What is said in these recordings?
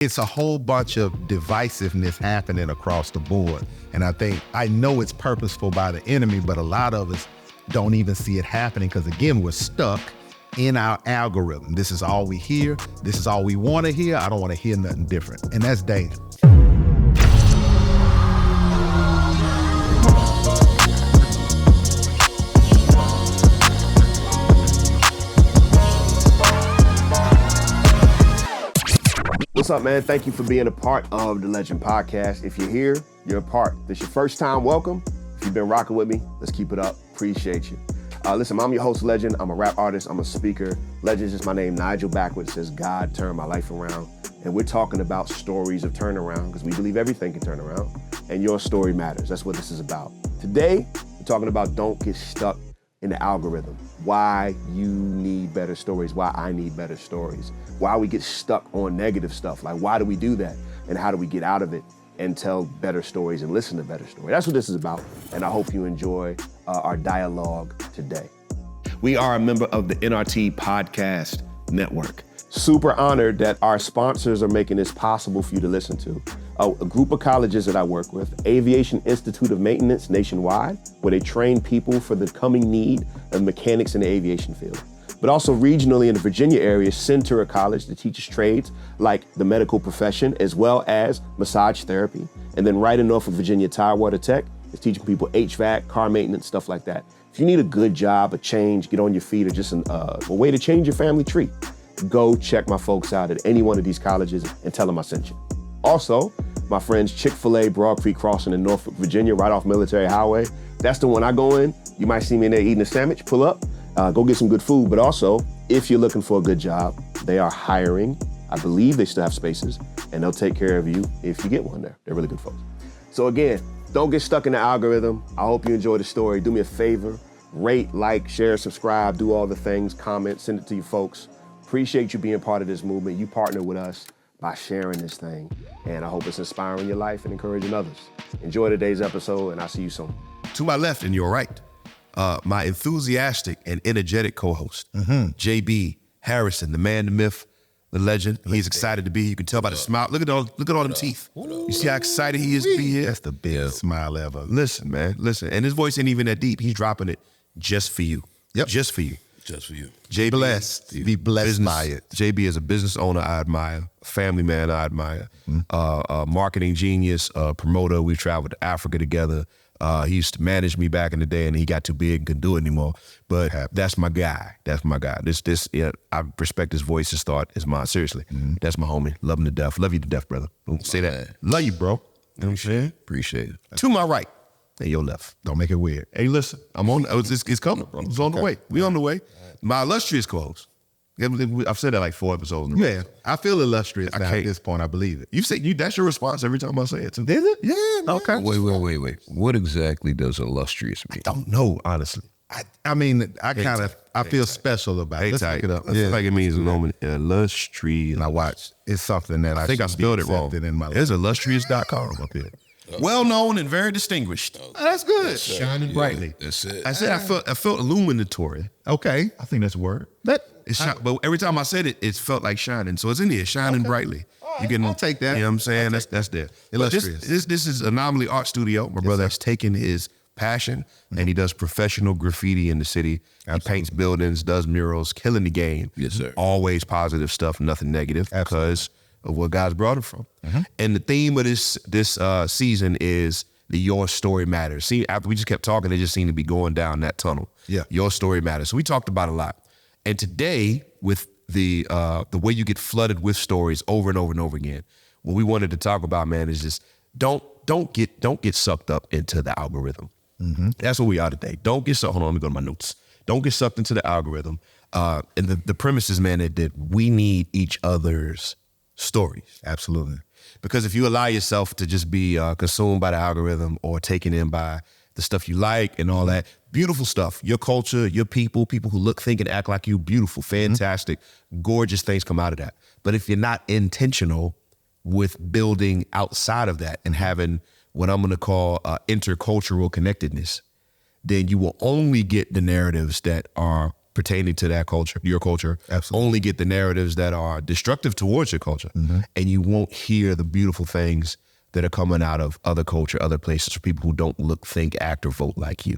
It's a whole bunch of divisiveness happening across the board. And I know it's purposeful by the enemy, but a lot of us don't even see it happening because, again, we're stuck in our algorithm. This is all we hear. This is all we want to hear. I don't want to hear nothing different. And that's dangerous. What's up, man? Thank you for being a part of the Legin Podcast. If you're here, you're a part. If this is your first time, welcome. If you've been rocking with me, let's keep it up. Appreciate you. Listen, I'm your host, Legin. I'm a rap artist. I'm a speaker. Legin is just my name. Nigel backwards says God turned my life around. And we're talking about stories of turnaround because we believe everything can turn around. And your story matters. That's what this is about. Today, we're talking about don't get stuck in the algorithm. Why you need better stories. Why I need better stories. Why we get stuck on negative stuff. Like, why do we do that? And how do we get out of it and tell better stories and listen to better stories? That's what this is about. And I hope you enjoy our dialogue today. We are a member of the NRT Podcast Network. Super honored that our sponsors are making this possible for you to listen to. A group of colleges that I work with, Aviation Institute of Maintenance nationwide, where they train people for the coming need of mechanics in the aviation field. But also regionally in the Virginia area, Centura College that teaches trades like the medical profession, as well as massage therapy. And then right in Norfolk, Virginia, Tidewater Tech is teaching people HVAC, car maintenance, stuff like that. If you need a good job, a change, get on your feet, or just a way to change your family tree, go check my folks out at any one of these colleges and tell them I sent you. Also, my friends Chick-fil-A, Broad Creek Crossing in Norfolk, Virginia, right off Military Highway. That's the one I go in. You might see me in there eating a sandwich, pull up, go get some good food. But also, if you're looking for a good job, they are hiring. I believe they still have spaces, and they'll take care of you if you get one there. They're really good folks. So again, don't get stuck in the algorithm. I hope you enjoy the story. Do me a favor, rate, like, share, subscribe, do all the things, comment, send it to your folks. Appreciate you being part of this movement. You partner with us by sharing this thing. And I hope it's inspiring your life and encouraging others. Enjoy today's episode, and I'll see you soon. To my left and your right, my enthusiastic and energetic co-host, JB Harrison, the man, the myth, the legend. He's excited to be here. You can tell by the smile. Look at all them teeth. You see how excited he is to be here? That's the best smile ever. Listen, man, listen. And his voice ain't even that deep. He's dropping it just for you. Yep. Just for you. Just for you. JB, Blessed. Be blessed by it. JB is a business owner I admire, a family man I admire, a marketing genius, a promoter. We've traveled to Africa together. He used to manage me back in the day, and he got too big and couldn't do it anymore. But that's my guy. That's my guy. I respect his voice, his thought, his mind. Seriously, that's my homie. Love him to death. Love you to death, brother. Don't say that. Man. Love you, bro. You know what I'm saying? Appreciate it. To my right and your left. Don't make it weird. Hey, listen, it's coming, bro. It's on the way. We on the way. My illustrious co-host. I've said that like 4 episodes in a row. Yeah, I feel illustrious now at this point. I believe it. You say that's your response every time I say it. Is it? Yeah. Okay. Wait. What exactly does illustrious mean? Don't know, honestly. I mean, I feel special about it. Let's look it up. I feel like it means illustrious. And I watch. It's something that I think I spelled it wrong. In my life. There's illustrious.com up here. Well known and very distinguished. That's good. Shining brightly. That's it. I said I felt illuminatory. Okay, I think that's a word. But every time I said it, it felt like shining. So it's in here, shining brightly. Right, I'll take that. You know what I'm saying? That's there. Illustrious. This is Anomaly Art Studio. My brother has taken his passion and he does professional graffiti in the city. Absolutely. He paints buildings, does murals, killing the game. Yes, sir. Always positive stuff, nothing negative. Absolutely. Because of what God's brought him from. And the theme of this season is the Your Story Matters. See, after we just kept talking, it just seemed to be going down that tunnel. Yeah. Your story matters. So we talked about a lot. And today, with the way you get flooded with stories over and over and over again, what we wanted to talk about, man, is just don't get sucked up into the algorithm. That's what we are today. Don't get sucked. Hold on, let me go to my notes. Don't get sucked into the algorithm. And the premise is, man, that we need each other's stories. Absolutely. Because if you allow yourself to just be consumed by the algorithm or taken in by the stuff you like and all that, beautiful stuff, your culture, your people who look, think, and act like you, beautiful, fantastic, gorgeous things come out of that. But if you're not intentional with building outside of that and having what I'm going to call intercultural connectedness, then you will only get the narratives that are pertaining to that culture, your culture. Absolutely. Only get the narratives that are destructive towards your culture. And you won't hear the beautiful things that are coming out of other culture, other places, for people who don't look, think, act, or vote like you.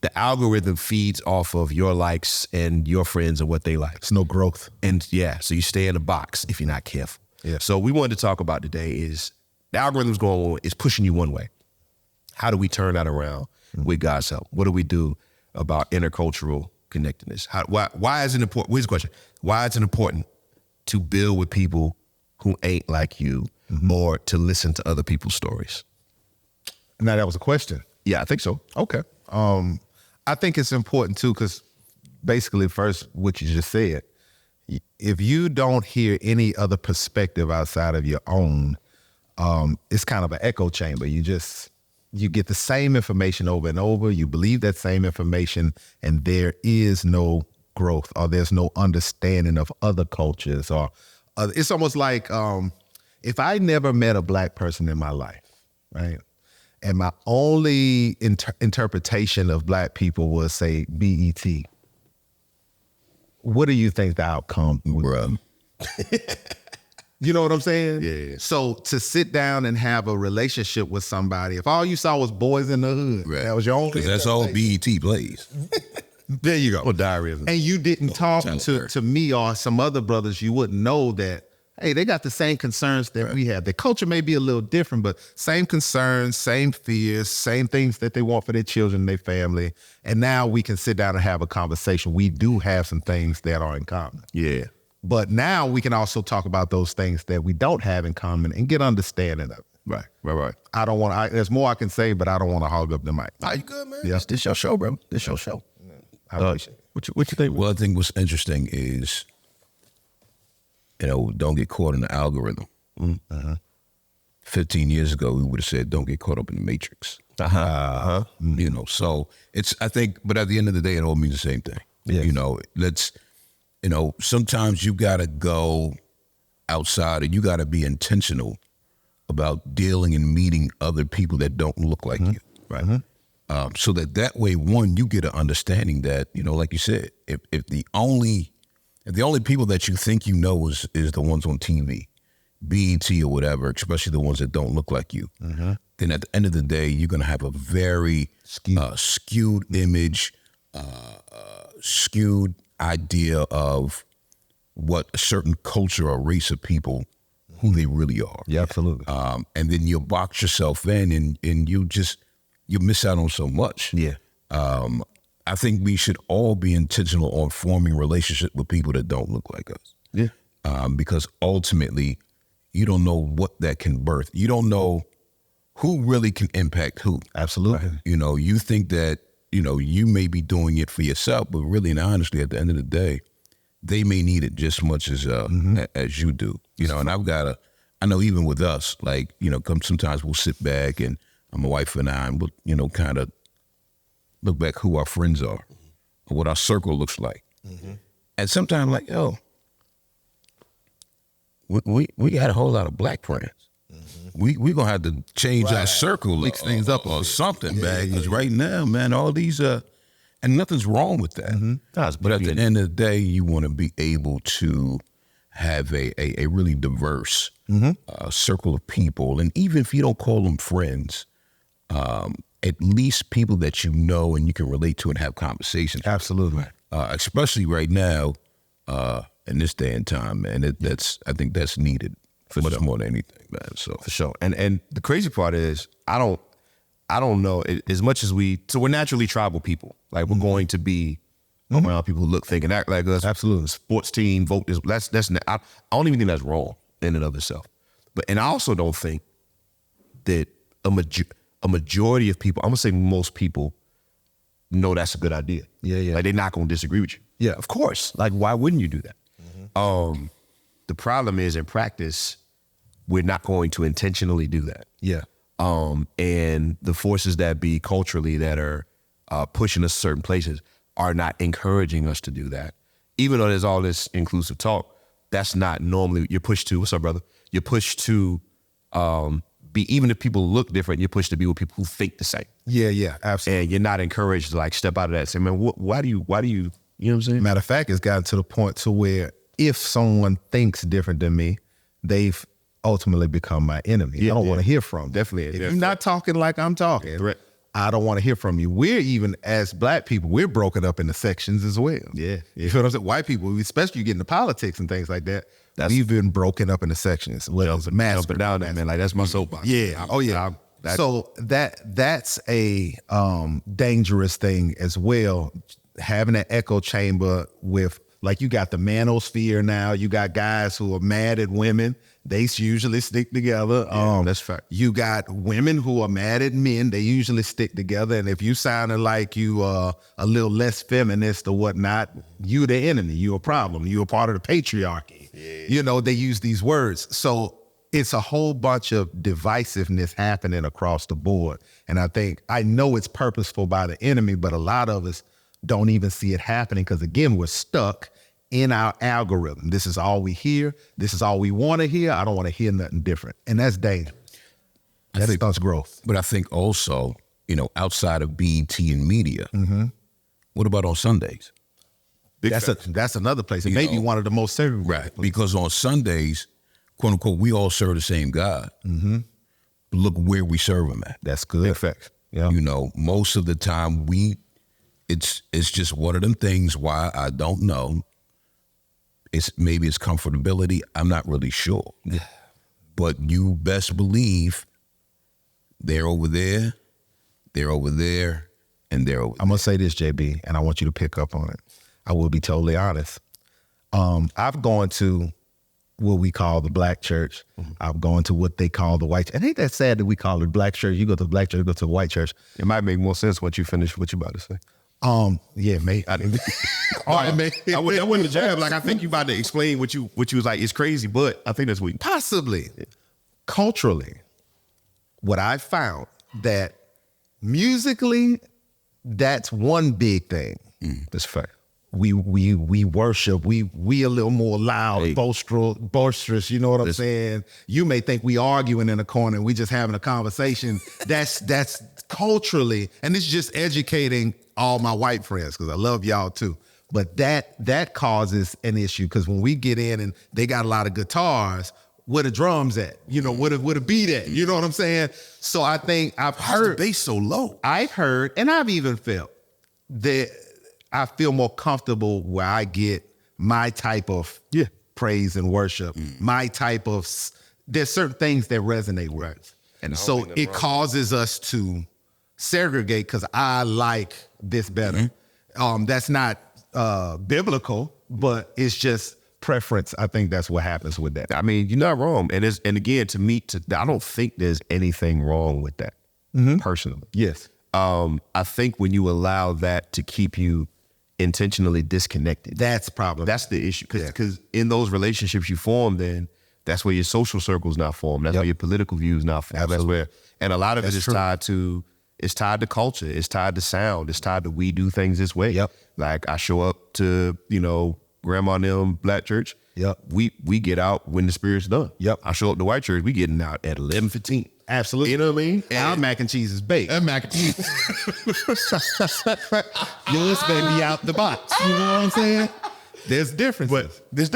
The algorithm feeds off of your likes and your friends and what they like. It's no growth. And yeah, so you stay in a box if you're not careful. Yeah. So we wanted to talk about today is the algorithm's going on, is pushing you one way. How do we turn that around with God's help? What do we do about intercultural connectedness? Why is it important? Here's the question. Why is it important to build with people who ain't like you or to listen to other people's stories? Now, that was a question. Yeah, I think so. Okay. I think it's important too, because basically first, what you just said, if you don't hear any other perspective outside of your own, it's kind of an echo chamber. You get the same information over and over, you believe that same information, and there is no growth or there's no understanding of other cultures. Or it's almost like if I never met a Black person in my life, right? And my only interpretation of Black people was, say, BET. What do you think the outcome would be? You know what I'm saying? Yeah. So to sit down and have a relationship with somebody, if all you saw was Boys in the Hood, that was your only Because that's all BET plays. There you go. Or diary. And you didn't talk to me or some other brothers, you wouldn't know that, hey, they got the same concerns that we have. Their culture may be a little different, but same concerns, same fears, same things that they want for their children and their family. And now we can sit down and have a conversation. We do have some things that are in common. Yeah. But now we can also talk about those things that we don't have in common and get understanding of it. Right. I don't want to, there's more I can say, but I don't want to hog up the mic. Are you good, man? Yeah. This your show, bro. This your show. I appreciate it. What you think? Well, I think what's interesting is, don't get caught in the algorithm. 15 years ago, we would have said, don't get caught up in the matrix. So I think, but at the end of the day, it all means the same thing. Yes. Sometimes you got to go outside and you got to be intentional about dealing and meeting other people that don't look like you. Right. So that way, one, you get an understanding that, like you said, if the only people that you think you know is the ones on TV, BET or whatever, especially the ones that don't look like you, then at the end of the day, you're going to have a very skewed image, skewed idea of what a certain culture or race of people, who they really are. Yeah, absolutely. And then you box yourself in and you miss out on so much. Yeah. I think we should all be intentional on forming relationships with people that don't look like us. Yeah. Because ultimately, you don't know what that can birth. You don't know who really can impact who. Absolutely. You think that, you may be doing it for yourself, but really and honestly, at the end of the day, they may need it just as much as you do. And I know even with us, like, sometimes we'll sit back and my wife and I, and we'll, kind of look back who our friends are, or what our circle looks like. And sometimes like, we got a whole lot of Black friends. We gonna have to change our circle, mix things up or something, man. Because right now, man, all these and nothing's wrong with that. But at the end of the day, you want to be able to have a really diverse circle of people, and even if you don't call them friends, at least people that you know and you can relate to and have conversations. Absolutely. Especially right now, in this day and time, man. I think that's needed much more than anything, man. So for sure. And the crazy part is, I don't know, as much as we're naturally tribal people. Like, we're going to be around people who look, think, and act like us. Absolutely. Sports team, vote this. I don't even think that's wrong in and of itself. And I also don't think that a majority of people, I'm gonna say most people, know that's a good idea. Yeah. Like, they're not gonna disagree with you. Yeah. Of course. Like, why wouldn't you do that? The problem is, in practice, we're not going to intentionally do that. Yeah. And the forces that be culturally that are pushing us certain places are not encouraging us to do that. Even though there's all this inclusive talk, that's not normally, you're pushed to, what's up, brother? You're pushed to be, even if people look different, you're pushed to be with people who think the same. Yeah, absolutely. And you're not encouraged to, like, step out of that and say, man, why do you You know what I'm saying? Matter of fact, it's gotten to the point to where if someone thinks different than me, they've ultimately become my enemy. I don't want to hear from them. Definitely. If you're not talking like I'm talking, I don't want to hear from you. We're even, as black people, we're broken up into sections as well. Yeah. You feel what I'm saying? White people, especially you get into politics and things like that, we've been broken up into sections. Jumping down there, man. Like, that's my soapbox. Yeah. So that's a dangerous thing as well. Having an echo chamber with, like, you got the manosphere now. You got guys who are mad at women. They usually stick together. That's fact. You got women who are mad at men. They usually stick together. And if you sounded like you are a little less feminist or whatnot, you the enemy. You a problem. You a part of the patriarchy. Yeah. You know, they use these words. So it's a whole bunch of divisiveness happening across the board. And I know it's purposeful by the enemy, but a lot of us don't even see it happening because, again, we're stuck in our algorithm. This is all we hear. This is all we want to hear. I don't want to hear nothing different. And that's dangerous. That stunts growth. But I think also, outside of BET and media, what about on Sundays? That's another place. It may be one of the most segregated. Right. Because on Sundays, quote unquote, we all serve the same God. Mm-hmm. But look where we serve him at. That's good. Big facts. Yeah. Most of the time it's just one of them things. Why, I don't know. Maybe it's comfortability. I'm not really sure. Yeah. But you best believe they're over there, and they're over there. I'm going to say this, JB, and I want you to pick up on it. I will be totally honest. I've gone to what we call the black church. Mm-hmm. I've gone to what they call the white church. And ain't that sad that we call it black church? You go to the black church, you go to the white church. It might make more sense once you finish what you about to say. Yeah, mate. I didn't. All right, man. I went to jab. Like, I think you about to explain what you was like. It's crazy, but I think that's what possibly culturally. What I found that musically, that's one big thing. That's fact. We worship. We a little more loud, boisterous. You know what I'm saying? You may think we arguing in a corner and we just having a conversation. That's culturally, and it's just educating all my white friends because I love y'all too. But that causes an issue because when we get in and they got a lot of guitars, where the drums at? Where the beat at? You know what I'm saying? So I think I've heard the bass so low. I've heard, and I've even felt that I feel more comfortable where I get my type of praise and worship, my type of, there's certain things that resonate with us. And so it causes us to segregate because I like this better. That's not biblical, but it's just preference. I think that's what happens with that. I mean, you're not wrong. And again, I don't think there's anything wrong with that personally. Yes. I think when you allow that to keep you intentionally disconnected, that's problem. That's the issue. Because in those relationships you form, then that's where your social circle's not formed. That's where your political views not formed. Absolutely. And a lot of it is tied to culture. It's tied to sound. It's tied to we do things this way. Yep. Like I show up to, grandma and them black church. Yep. We get out when the spirit's done. Yep. I show up to white church, we getting out at 11:15. Absolutely. You know what I mean? And our mac and cheese is baked. And mac and cheese. Yours may be out the box. You know what I'm saying? There's differences. But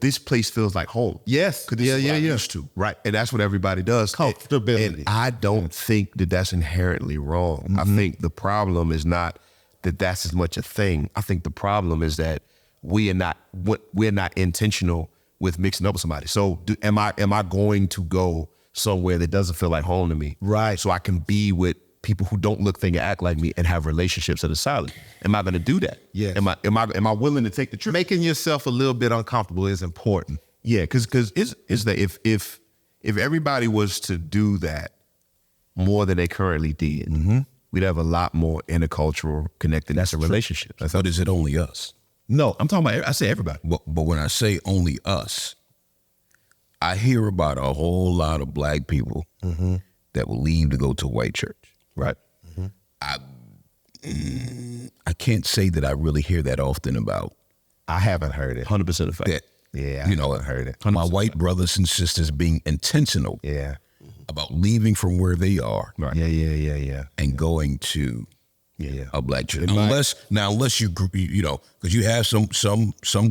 this place feels like home. Yes. Because this is what I'm used to. Right. And that's what everybody does. Comfortability. And I don't think that that's inherently wrong. I think the problem is not that that's as much a thing. I think the problem is that we're not intentional with mixing up with somebody. So am I going to go somewhere that doesn't feel like home to me? Right. So I can be with people who don't look, think, and act like me and have relationships that are solid. Am I going to do that? Yeah. Am I willing to take the trip? Making yourself a little bit uncomfortable is important. Yeah, because is that if everybody was to do that more than they currently did, we'd have a lot more intercultural connectedness and relationships. But is it only us? No, I'm talking about, I say everybody. But when I say only us, I hear about a whole lot of black people that will leave to go to a white church. Right. I can't say that I really hear that often about. I haven't heard it. 100% of fact. That, Yeah, I haven't heard it. my white brothers and sisters being intentional Yeah. about leaving from where they are Right. Yeah. and going to a black church. Unless you because you have some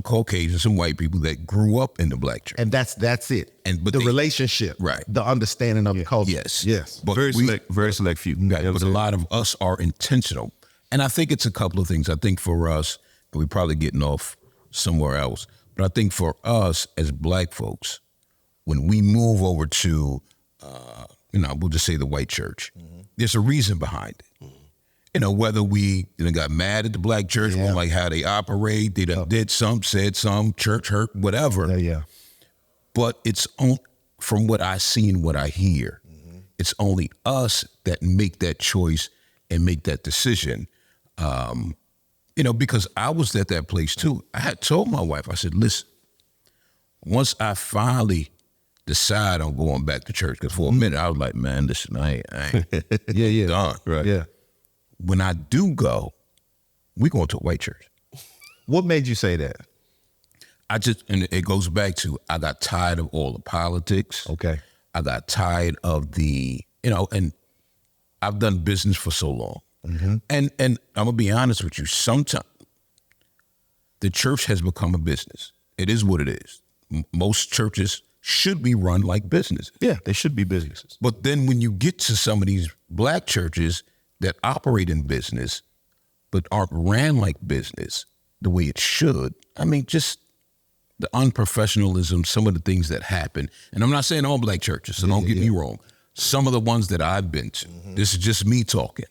Caucasians, some white people that grew up in the black church, And that's it. But the relationship, right? The understanding of the culture. Yes. But very select few. Right, but a lot of us are intentional, and I think it's a couple of things. I think for us, and we're probably getting off somewhere else, but I think for us as black folks, when we move over to, we'll just say the white church, there's a reason behind it. Whether we got mad at the black church, we don't like how they operate, they did some, said some, church hurt, whatever. But it's from what I see and what I hear, it's only us that make that choice and make that decision. Because I was at that place too. I had told my wife, I said, listen, once I finally decide on going back to church, because for a minute I was like, man, listen, I ain't done. Right. Yeah. When I do go, we going to a white church. What made you say that? And it goes back to, I got tired of all the politics. Okay. I got tired of the, and I've done business for so long. And I'm gonna be honest with you, sometimes the church has become a business. It is what it is. Most churches should be run like businesses. Yeah, they should be businesses. But then when you get to some of these black churches that operate in business, but aren't ran like business the way it should, I mean, just the unprofessionalism, some of the things that happen. And I'm not saying all black churches, so don't get me wrong. Some of the ones that I've been to, this is just me talking.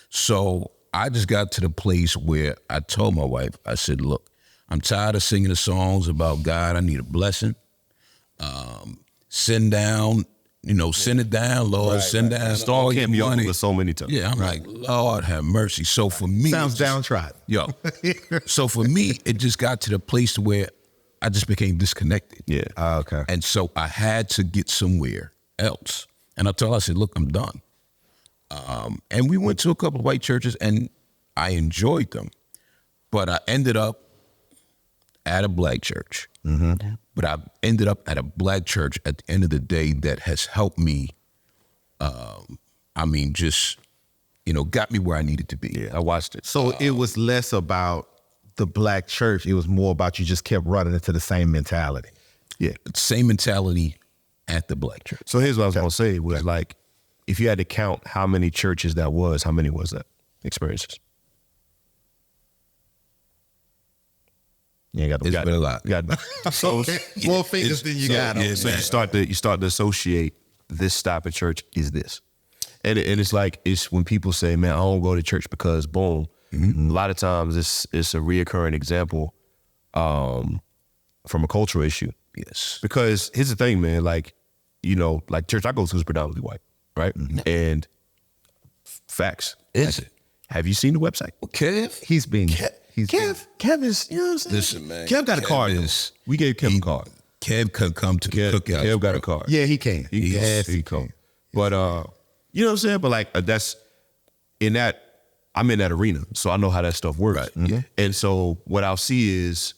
So I just got to the place where I told my wife, I said, look, I'm tired of singing the songs about God. I need a blessing. Send down, send it down, Lord, send down all your money. So many times. Yeah, I'm like, Lord have mercy. So for me, Sounds downtrodden. So for me, it just got to the place where I just became disconnected. Yeah. Okay. And so I had to get somewhere else. And I told her, I said, look, I'm done. And we went to a couple of white churches and I enjoyed them, but I ended up at a black church. But I ended up at a black church at the end of the day that has helped me, got me where I needed to be. Yeah, I watched it. So it was less about the black church. It was more about you just kept running into the same mentality. Yeah, same mentality at the black church. So here's what I was going to say was like, if you had to count how many churches that was, how many was that experiences? Yeah, It's been a lot. So more fingers than you got. Yeah, so you start to associate this type of church is this, and it's when people say, "Man, I don't go to church because boom." A lot of times it's a reoccurring example from a cultural issue. Yes, because here's the thing, man. Like church I go to is predominantly white, right? And facts. Is it? Have you seen the website? Well, Kev, He's been. Kev is, you know what I'm saying? Listen, man. Kev got a card. We gave Kev a card. Kev could come to the cookout. Kev got a card. Yeah, he can. Yes, he can. But you know what I'm saying? But like that's in that I'm in that arena, so I know how that stuff works. Right. And so what I'll see is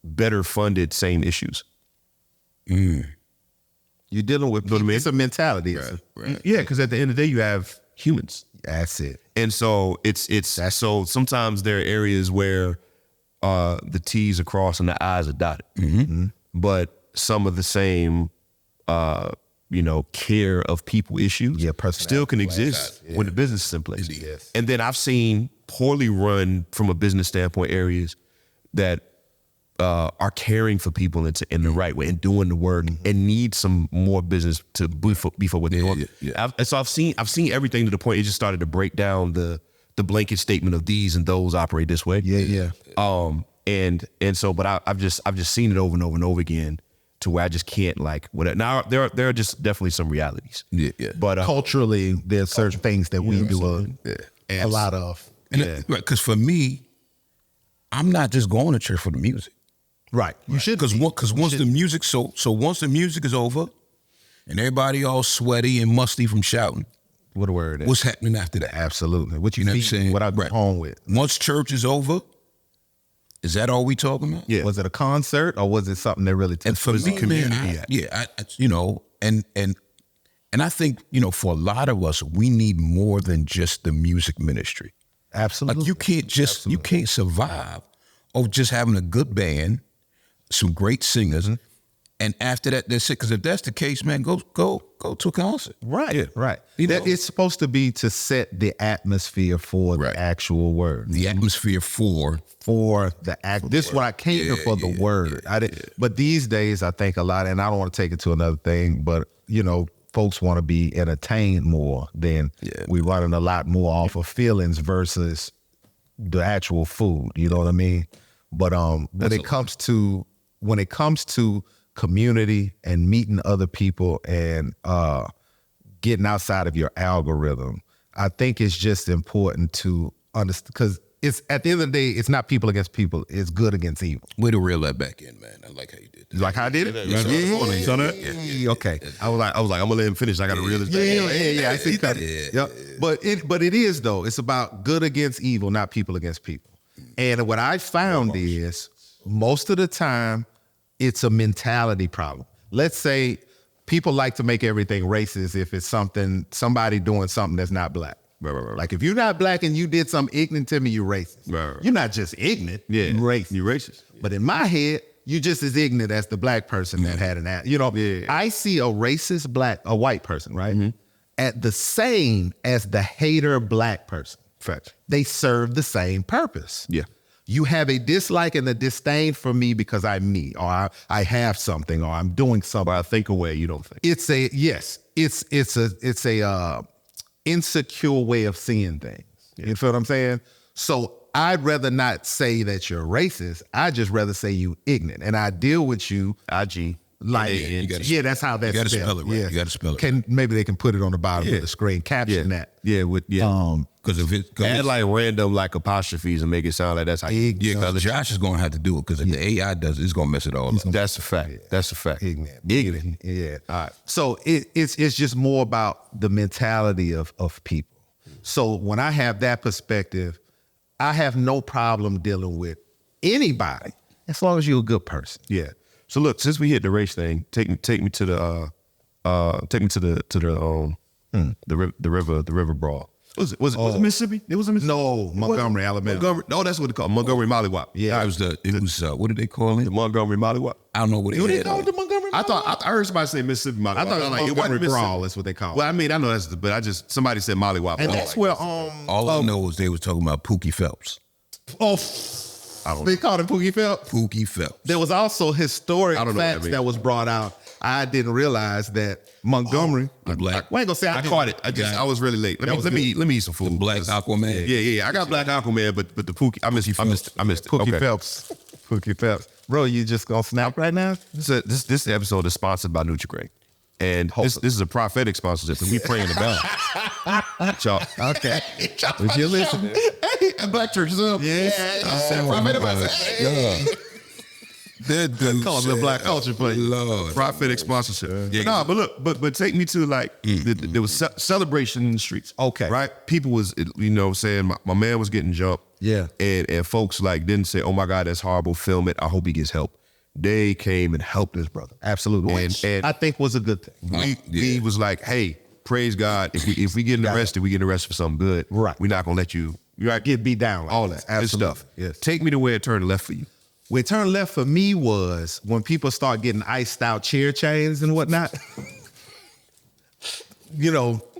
better funded same issues. You're dealing with people. It's a mentality. Right. Yeah, because at the end of the day, you have humans. That's it. And so so sometimes there are areas where the T's are crossed and the I's are dotted. But some of the same care of people issues still can exist when the business is in place. Yes. And then I've seen poorly run from a business standpoint areas that are caring for people in the right way and doing the work and need some more business to beef up what they're doing. So I've seen everything to the point it just started to break down the blanket statement of these and those operate this way. And so, but I've just seen it over and over and over again to where I just can't whatever. Now there are just definitely some realities. But Culturally, there's certain things that we do a lot of. Right, because for me, I'm not just going to church for the music. Right. You should. Because once the music, so once the music is over and everybody all sweaty and musty from shouting, What a word. What's happening after that? Absolutely. What you know what I'm feed, saying? what I go home with. Once church is over, is that all we talking about? Yeah. Was it a concert or was it something that really And for me, man, and I think, for a lot of us, we need more than just the music ministry. Absolutely. Like you can't survive off just having a good band, some great singers, and after that, that's it. Because if that's the case, man, go to a concert. Right, Yeah. right. You know? It's supposed to be to set the atmosphere for the actual word. The atmosphere for the act. This is what I came here for, the word. But these days, I think a lot, and I don't want to take it to another thing, but folks want to be entertained more than we running a lot more off of feelings versus the actual food. You know what I mean? But when it comes to community and meeting other people and getting outside of your algorithm, I think it's just important to understand, because it's at the end of the day, it's not people against people, it's good against evil. Way to reel that back in, man. I like how you did that. You like how I did it? You saw that? Yeah. Okay. I was like, I'm gonna let him finish. I gotta reel this back. Yeah. I see that. Yeah. But it is though. It's about good against evil, not people against people. And what I found is most of the time it's a mentality problem. Let's say people like to make everything racist if it's somebody doing something that's not black. Right. Like if you're not black and you did something ignorant to me, you're racist. Right. You're not just ignorant, you're racist. You're racist. But in my head, you're just as ignorant as the black person that had an act. I see a racist a white person, right? At the same as the hater black person. Fact. They serve the same purpose. Yeah. You have a dislike and a disdain for me because I'm me, or I have something, or I'm doing something. Or I think a way you don't think. It's a insecure way of seeing things. You feel what I'm saying? So I'd rather not say that you're racist. I'd just rather say you ignorant. And I deal with you. IG. Like, that's how that's You got to spell it right. Yeah. You got to spell it. Maybe they can put it on the bottom of the screen, caption that. Yeah, Because if it add like random like apostrophes and make it sound like that's how you. because Josh is going to have to do it, because if the AI does it, it's going to mess it all up. That's a fact. That's a fact. Ignorant. Yeah. All right. So it's just more about the mentality of people. So when I have that perspective, I have no problem dealing with anybody as long as you're a good person. Yeah. So look, since we hit the race thing, take me to the river brawl. Was it Mississippi? It was in Mississippi. No, Montgomery, Alabama. No, that's what they call it. Montgomery Mollywop. Yeah, it was what did they call it? The Montgomery Mollywop. I don't know what they called the Montgomery. I heard somebody say Mississippi Mollywop. I thought it was like Montgomery brawl. That's what they call it. Well, I mean, I know but somebody said Mollywop. And that's where all I know is they was talking about Pookie Phelps. They called him Pookie Phelps. Pookie Phelps. There was also historic facts that was brought out. I didn't realize that Montgomery, black. We ain't gonna say I caught it. I was really late. Let me eat some food. Black Aquaman. Yeah. I got Black Aquaman, but the Pookie, I missed it. Pookie Phelps. Pookie Phelps. Bro, you just gonna snap right now? This episode is sponsored by Nutri-Grain. And this is a prophetic sponsorship, and we praying about it. Y'all. Okay. If you're listening. Black church is up. Yeah. Call it the black culture, but prophetic sponsorship. Yeah. No, but look, but take me to like there was celebration in the streets. Okay, right? People was saying my man was getting jumped. Yeah, and folks like didn't say, oh my God, that's horrible. Film it. I hope he gets help. They came and helped this brother. Absolutely, and I think was a good thing. We was like, hey, praise God. If we getting arrested, we getting arrested for something good. Right. We're not gonna let you get beat down. Like all that good stuff. Yes. Take me to where it turned left for you. Where it turned left for me was when people start getting iced out chair chains and whatnot.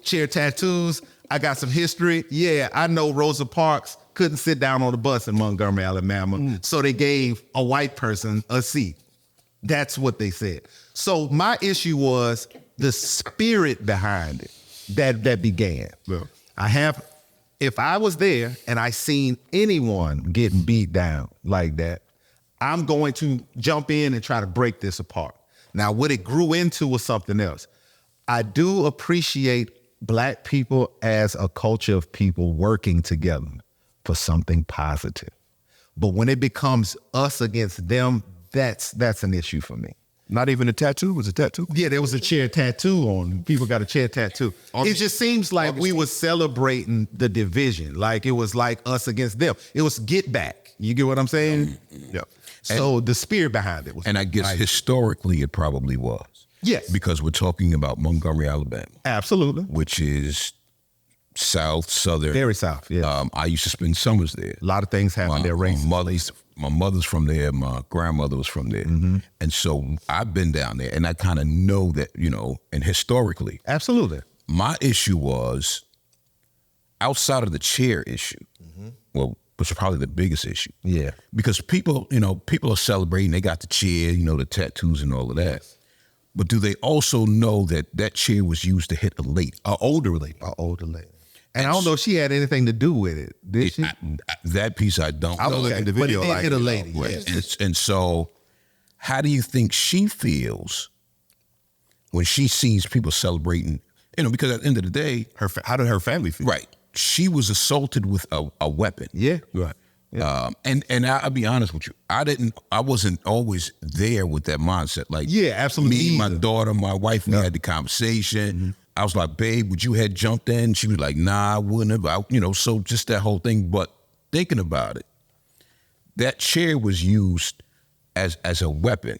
Chair tattoos. I got some history. Yeah, I know Rosa Parks couldn't sit down on the bus in Montgomery, Alabama. So they gave a white person a seat. That's what they said. So my issue was the spirit behind it that began. Yeah. If I was there and I seen anyone getting beat down like that, I'm going to jump in and try to break this apart. Now, what it grew into was something else. I do appreciate Black people as a culture of people working together for something positive. But when it becomes us against them, that's an issue for me. Not even a tattoo? Was it a tattoo? Yeah, there was a chair tattoo on. People got a chair tattoo. It just seems like we were celebrating the division. Like it was like us against them. It was get back. You get what I'm saying? Yeah. So the spirit behind it was. And I guess historically it probably was. Yes. Because we're talking about Montgomery, Alabama. Absolutely. Which is South, Southern. Very South, yeah. I used to spend summers there. A lot of things happen there. My mother's from there. My grandmother was from there. And so I've been down there, and I kind of know that, and historically. Absolutely. My issue was outside of the chair issue, which is probably the biggest issue. Yeah. Because people are celebrating. They got the chair, the tattoos and all of that. But do they also know that chair was used to hit a lady? An older lady. And I don't know if she had anything to do with it, did she? That piece I don't know. Okay, the video, but it did hit a lady. Right. Yes. And so how do you think she feels when she sees people celebrating? Because at the end of the day, how did her family feel? Right. She was assaulted with a weapon. Yeah. Right. Yeah. And I'll be honest with you, I wasn't always there with that mindset. Like, yeah, absolutely. Me, my daughter, my wife, we had the conversation. I was like, babe, would you have jumped in? She was like, nah, I wouldn't have. So just that whole thing. But thinking about it, that chair was used as a weapon.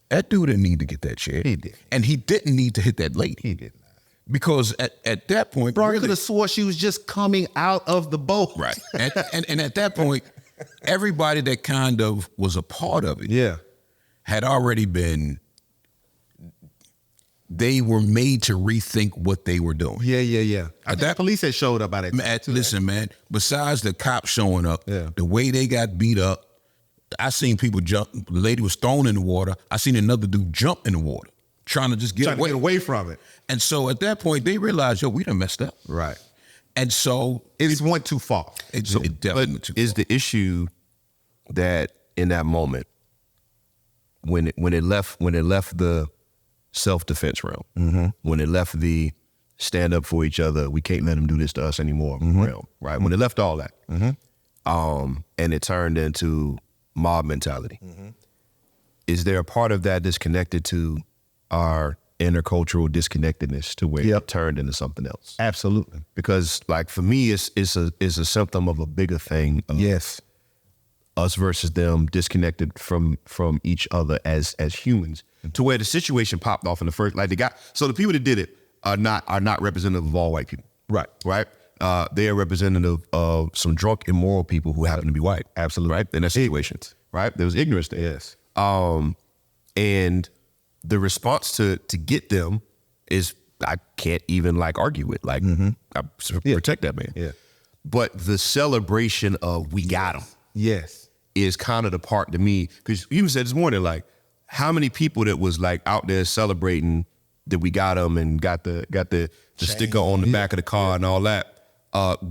That dude didn't need to get that chair. He did. And he didn't need to hit that lady. He did not. Because at that point, bro, I could have swore she was just coming out of the boat. Right. And at that point, everybody that kind of was a part of it had already been, they were made to rethink what they were doing. Yeah. That police had showed up at it. Listen, man, besides the cops showing up, the way they got beat up, I seen people jump. The lady was thrown in the water. I seen another dude jump in the water, trying to just get away from it. And so at that point, they realized, we done messed up. Right. And so it went too far. It definitely went too far. Is the issue that in that moment, when it left the self-defense realm, when it left the stand up for each other, we can't let them do this to us anymore realm, right? When it left all that, and it turned into mob mentality, is there a part of that that's connected to our intercultural disconnectedness to where it turned into something else? Absolutely. Because like for me, it's a symptom of a bigger thing. Yes. Us versus them, disconnected from each other as humans, to where the situation popped off in the first, like so the people that did it are not representative of all white people. Right. They are representative of some drunk, immoral people who happen to be white. Absolutely. Right. In that situation. Right. There was ignorance there. Yes. And the response to get them is, I can't even argue with, I protect that man. Yeah. But the celebration of we got them. Yes. Is kind of the part to me, because you even said this morning, how many people that was out there celebrating that we got them and got the sticker on the back of the car and all that,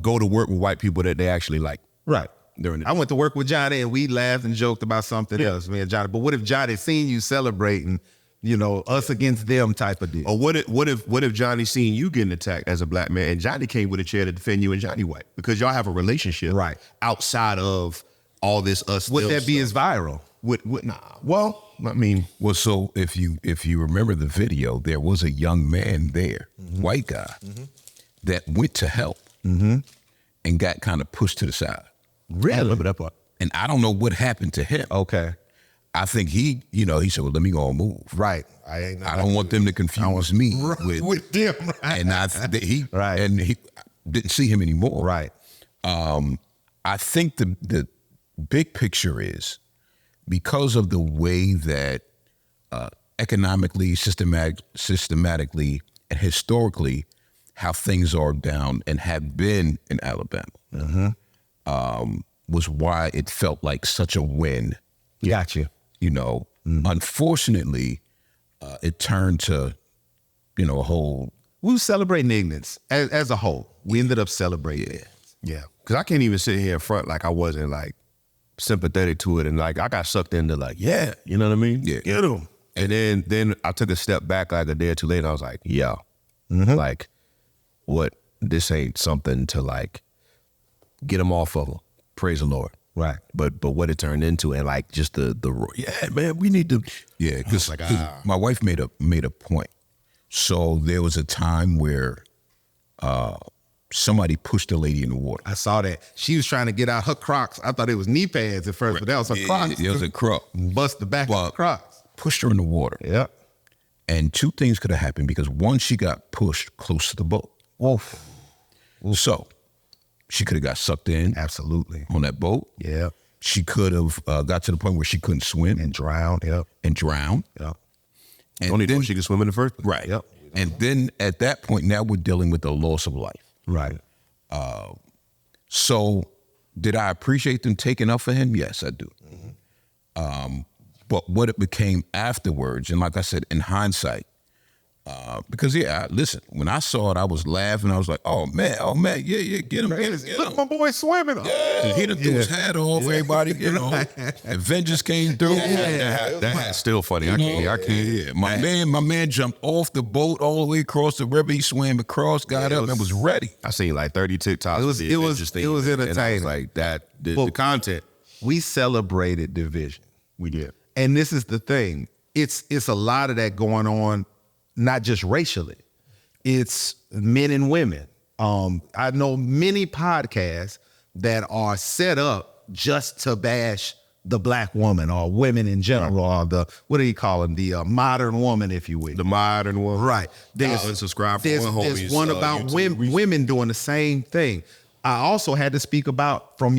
go to work with white people that they actually like. Right. I went to work with Johnny and we laughed and joked about something else, man, Johnny. But what if Johnny seen you celebrating, us against them type of deal? Or what if Johnny seen you getting attacked as a black man and Johnny came with a chair to defend you and Johnny white? Because y'all have a relationship outside of all this us. Would that be as viral? Nah. Well, I mean, so if you remember the video, there was a young man there, white guy, that went to help and got kind of pushed to the side. Really? I remember that part. And I don't know what happened to him. Okay. I think he said, well, let me go and move. Right. I don't want them to confuse me with them. Right. And he didn't see him anymore. Right. I think the big picture is, because of the way that economically, systematically, and historically, how things are down and have been in Alabama, was why it felt like such a win. Gotcha. Unfortunately, it turned to, a whole. We were celebrating ignorance as a whole. We ended up celebrating it. Yeah. Because I can't even sit here in front I wasn't sympathetic to it, and I got sucked into you know what I mean? Yeah. Get them. And then I took a step back a day or two later, and I was like, yeah. What, this ain't something to get them off of them. Praise the Lord. Right. But what it turned into, and just the man, we need to. Yeah, because my wife made a point. So there was a time where somebody pushed a lady in the water. I saw that. She was trying to get out her Crocs. I thought it was knee pads at first, but that was her Crocs. It was a Croc. Bust the back of the Crocs. Pushed her in the water. Yeah. And two things could have happened, because one, she got pushed close to the boat. Oof. So she could have got sucked in. Absolutely. On that boat. Yeah. She could have got to the point where she couldn't swim. And drowned. Yep. And drowned. Yep. And Don't even know she could swim in the first place. Right. Yep. And then at that point, now we're dealing with the loss of life. Right. So did I appreciate them taking up for him? Yes, I do. But what it became afterwards, and like I said, in hindsight, because listen, when I saw it, I was laughing. I was like, oh man, yeah, get him. Look, my boy swimming. Yeah, he done threw his hat off. Everybody, Avengers came through. That's still funny. I can't. Yeah, my man jumped off the boat all the way across the river. He swam across, got up, and was ready. I seen like 30 TikToks. It was entertaining. Like that, the content. We celebrated division. We did. And this is the thing. It's a lot of that going on, not just racially. It's men and women. I know many podcasts that are set up just to bash the black woman or women in general, or the, what do you call them? The modern woman, if you will. The modern one. Right. There's one about women doing the same thing. I also had to speak about from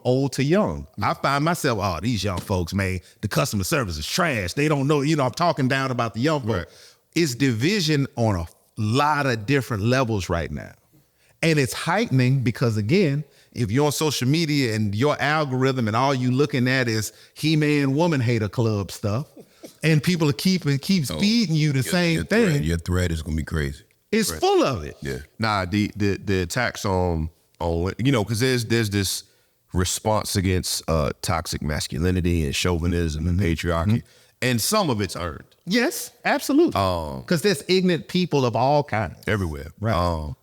old to young. I find myself, oh, these young folks, man, the customer service is trash. They don't know, I'm talking down about the young folks. Right. It's division on a lot of different levels right now. And it's heightening because, again, if you're on social media and your algorithm and all you looking at is He-Man Woman Hater Club stuff, and people keeps feeding you the same thing. Your thread is going to be crazy. It's full of it. Yeah. Nah, the attacks on because there's this response against toxic masculinity and chauvinism and patriarchy, and some of it's earned. Yes, absolutely. Because there's ignorant people of all kinds everywhere. Right.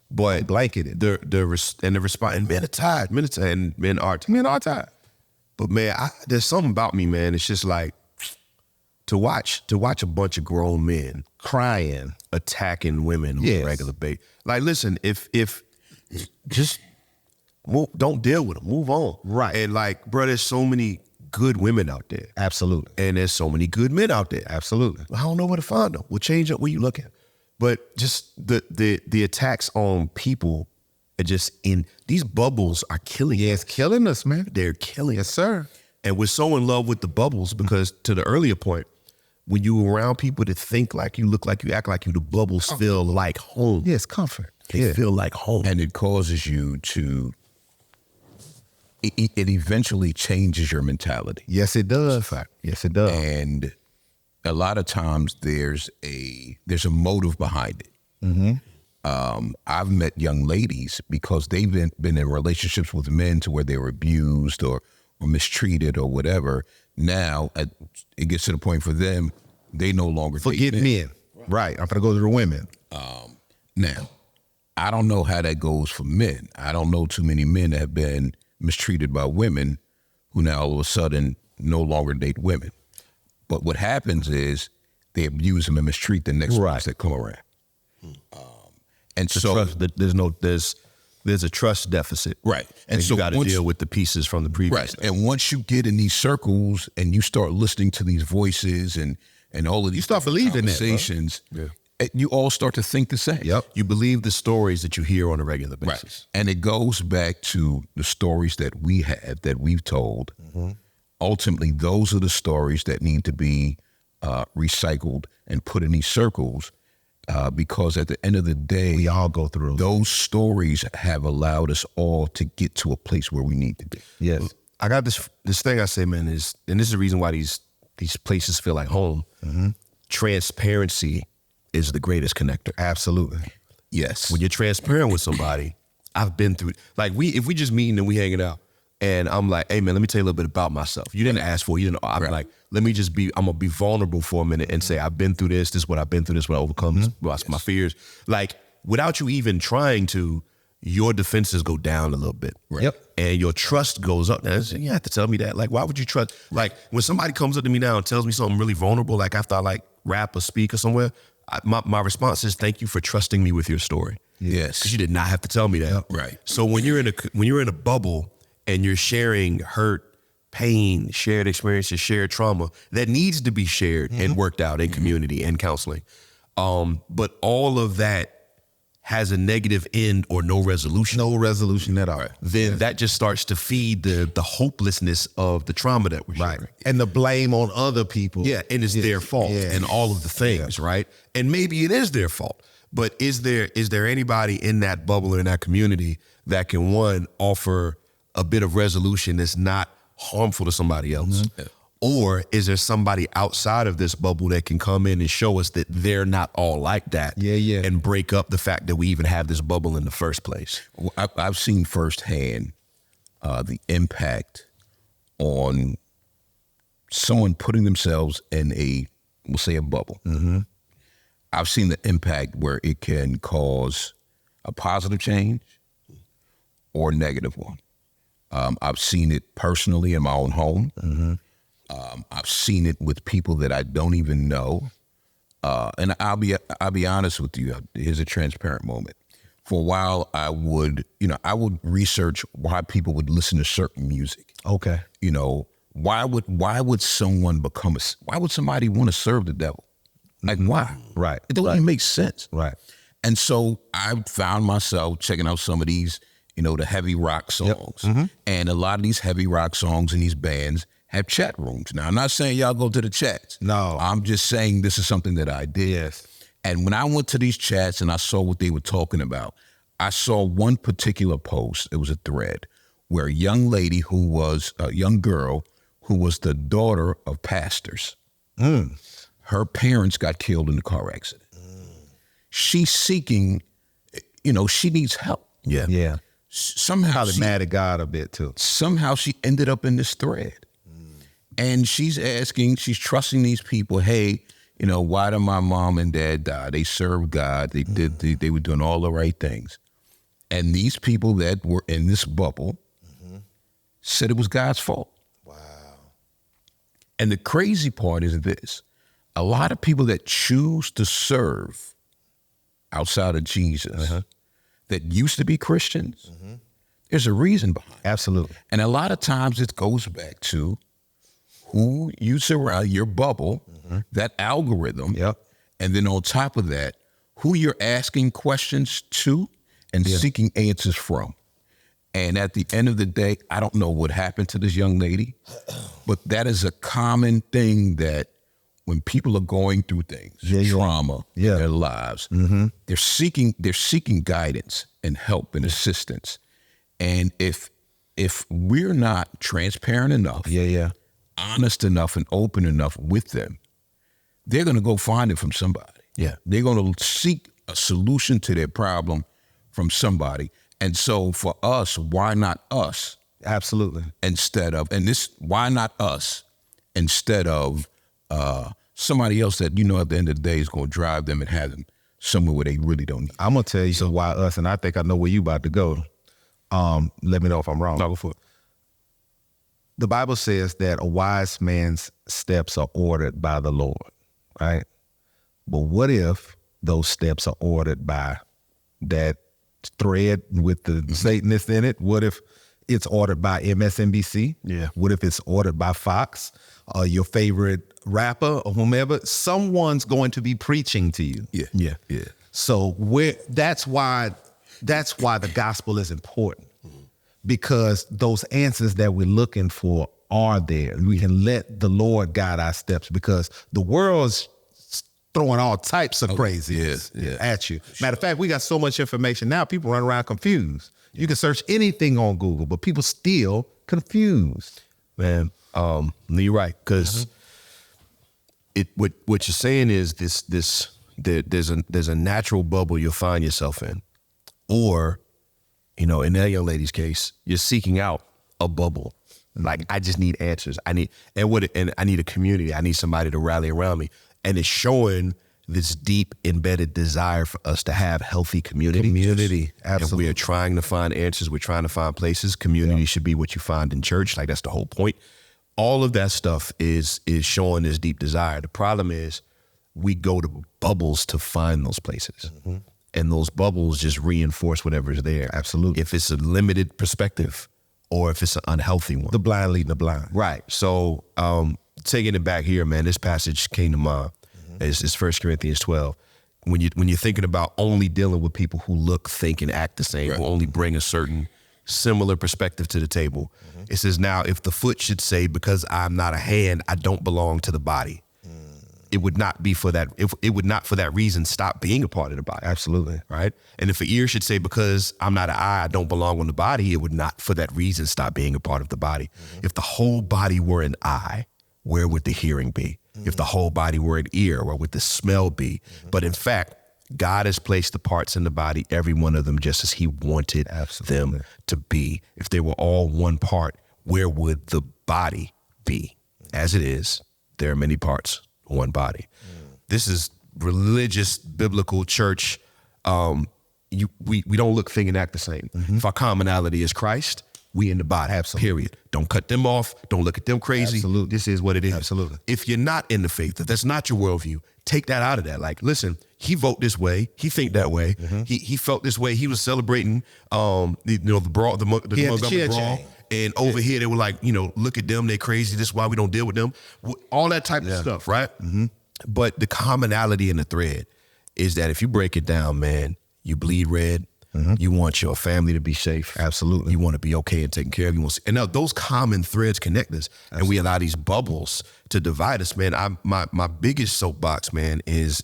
But blanketed. The response, and men are tired. Men are tired. But man, there's something about me, man. It's just like to watch a bunch of grown men crying, attacking women on a regular basis. Like, listen, if just don't deal with them, move on. Right. And like, bro, there's so many good women out there. Absolutely. And there's so many good men out there. Absolutely. I don't know where to find them. We'll change up where you look at. But just the attacks on people are just in these bubbles are killing us. It's killing us, man. They're killing us. Yes, sir. And we're so in love with the bubbles because, to the earlier point, when you around people that think like you, look like you, act like you, the bubbles feel like home. Yeah, it's comfort. They feel like home. And it causes you to, it eventually changes your mentality. Yes, it does. Yes, it does. And a lot of times there's a motive behind it. I've met young ladies because they've been in relationships with men to where they were abused or mistreated or whatever. Now it gets to the point for them, they no longer forget men. Right. I'm gonna go to the women. Now, I don't know how that goes for men. I don't know too many men that have been mistreated by women who now all of a sudden no longer date women. But what happens is they abuse them and mistreat the next ones that come around. And so there's a trust deficit. Right. And so you got to deal with the pieces from the previous. Right. And once you get in these circles and you start listening to these voices and all of these, you start believing conversations, you all start to think the same. Yep. You believe the stories that you hear on a regular basis. Right. And it goes back to the stories that we have, that we've told. Ultimately, those are the stories that need to be recycled and put in these circles. Because at the end of the day, we all go through those stories have allowed us all to get to a place where we need to be. Yes. I got this thing I say, man, and this is the reason why these places feel like home. Transparency is the greatest connector. Absolutely. Yes. When you're transparent with somebody, I've been through, like if we just meeting and we hanging out, and I'm like, hey man, let me tell you a little bit about myself. You didn't ask for it. You didn't. I'm like, I'm gonna be vulnerable for a minute and say, I've been through this. This is what I've been through. This is what I overcome. My fears. Like without you even trying to, your defenses go down a little bit. Right. Yep. And your trust goes up. And you have to tell me that. Like, why would you trust? Like when somebody comes up to me now and tells me something really vulnerable, like after I like rap or speak or somewhere, my response is, thank you for trusting me with your story. Yes. Because you did not have to tell me that. Right. So when you're in a bubble and you're sharing hurt, pain, shared experiences, shared trauma that needs to be shared and worked out in community and counseling. But all of that has a negative end or no resolution. No resolution at all. Then that just starts to feed the hopelessness of the trauma that we're sharing. And the blame on other people. Yeah, and it's their fault and all of the things, right? And maybe it is their fault. But is there anybody in that bubble or in that community that can, one, offer a bit of resolution that's not harmful to somebody else? Mm-hmm. Or is there somebody outside of this bubble that can come in and show us that they're not all like that? And break up the fact that we even have this bubble in the first place? Well, I've seen firsthand the impact on someone putting themselves in we'll say a bubble. Mm-hmm. I've seen the impact where it can cause a positive change or a negative one. I've seen it personally in my own home. Mm-hmm. I've seen it with people that I don't even know. And I'll be honest with you. Here's a transparent moment. For a while, I would research why people would listen to certain music. Okay. Why would somebody want to serve the devil? Like, why? Right. It doesn't even make sense. Right. And so I found myself checking out some of these, the heavy rock songs. Yep. Mm-hmm. And a lot of these heavy rock songs and these bands have chat rooms. Now, I'm not saying y'all go to the chats. No. I'm just saying this is something that I did. Yes. And when I went to these chats and I saw what they were talking about, I saw one particular post. It was a thread where a young girl who was the daughter of pastors. Her parents got killed in a car accident. She's seeking, she needs help. Yeah. Somehow probably mad at God a bit too. Somehow she ended up in this thread. And she's trusting these people, hey, why did my mom and dad die? They served God. They were doing all the right things. And these people that were in this bubble said it was God's fault. Wow. And the crazy part is this. A lot of people that choose to serve outside of Jesus that used to be Christians, there's a reason behind it. Absolutely. And a lot of times it goes back to who you surround, your bubble, that algorithm, and then on top of that, who you're asking questions to and seeking answers from. And at the end of the day, I don't know what happened to this young lady, but that is a common thing that when people are going through things, trauma in their lives, they're seeking guidance and help and assistance. And if we're not transparent enough, honest enough and open enough with them, they're going to go find it from somebody. Yeah. They're going to seek a solution to their problem from somebody. And so for us, why not us? Absolutely. Why not us instead of somebody else that, at the end of the day is going to drive them and have them somewhere where they really don't need. I'm going to tell you why us, and I think I know where you about to go. Let me know if I'm wrong. No, go for it. The Bible says that a wise man's steps are ordered by the Lord, right? But what if those steps are ordered by that thread with the Satanist in it? What if it's ordered by MSNBC? Yeah. What if it's ordered by Fox or your favorite rapper or whomever? Someone's going to be preaching to you. Yeah. So that's why the gospel is important, because those answers that we're looking for are there. We can let the Lord guide our steps, because the world's throwing all types of crazy at you. Matter of fact, we got so much information now, people run around confused. You can search anything on Google, but people still confused. Man, you're right, because what you're saying is there's a natural bubble you'll find yourself in, or in that young lady's case, you're seeking out a bubble. Like, I just need answers. I need a community. I need somebody to rally around me. And it's showing this deep embedded desire for us to have healthy community. Absolutely. And we are trying to find answers. We're trying to find places. Community should be what you find in church. Like, that's the whole point. All of that stuff is showing this deep desire. The problem is we go to bubbles to find those places. And those bubbles just reinforce whatever's there. Absolutely. If it's a limited perspective or if it's an unhealthy one. The blind leading the blind. Right. So taking it back here, man, this passage came to mind. It's 1 Corinthians 12. when you're thinking about only dealing with people who look, think, and act the same, who only bring a certain similar perspective to the table. It says, now, if the foot should say, because I'm not a hand, I don't belong to the body, it would not be for that. It would not for that reason stop being a part of the body. Absolutely. Right. And if an ear should say, because I'm not an eye, I don't belong on the body, it would not for that reason stop being a part of the body. If the whole body were an eye, where would the hearing be? If the whole body were an ear, where would the smell be? But in fact, God has placed the parts in the body, every one of them, just as he wanted them to be. If they were all one part, where would the body be? As it is, there are many parts, one body. This is religious, biblical, church. We don't look, think, and act the same. If our commonality is Christ, we in the body, period. Don't cut them off. Don't look at them crazy. Absolutely. This is what it is. Absolutely. If you're not in the faith, if that's not your worldview, take that out of that. Like, listen, he vote this way. He think that way. He felt this way. He was celebrating, the brawl, the Montgomery brawl. And over here, they were like, look at them. They're crazy. This is why we don't deal with them. All that type of stuff, right? But the commonality in the thread is that if you break it down, man, you bleed red. You want your family to be safe. Absolutely. You want to be okay and taken care of. And now those common threads connect us. Absolutely. And we allow these bubbles to divide us, man. My biggest soapbox, man, is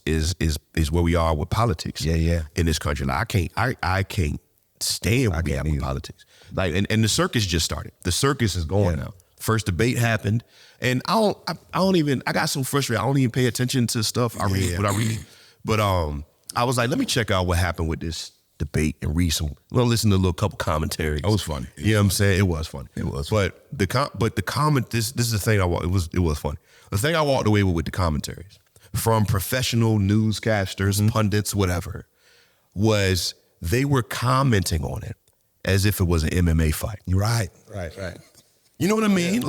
where we are with politics. In this country. Like, I can't stand where we have with politics. Like, and the circus just started. The circus is going now. First debate happened, and I got so frustrated. I don't even pay attention to stuff. I read what I read, but I was like, let me check out what happened with this debate and read some. Listen to a little couple commentaries. It was funny. You know what I'm saying? It was funny. It was. But the comment. This is the thing. It was funny. The thing I walked away with the commentaries from professional newscasters, pundits, whatever, was they were commenting on it as if it was an MMA fight. Right. You know what I mean?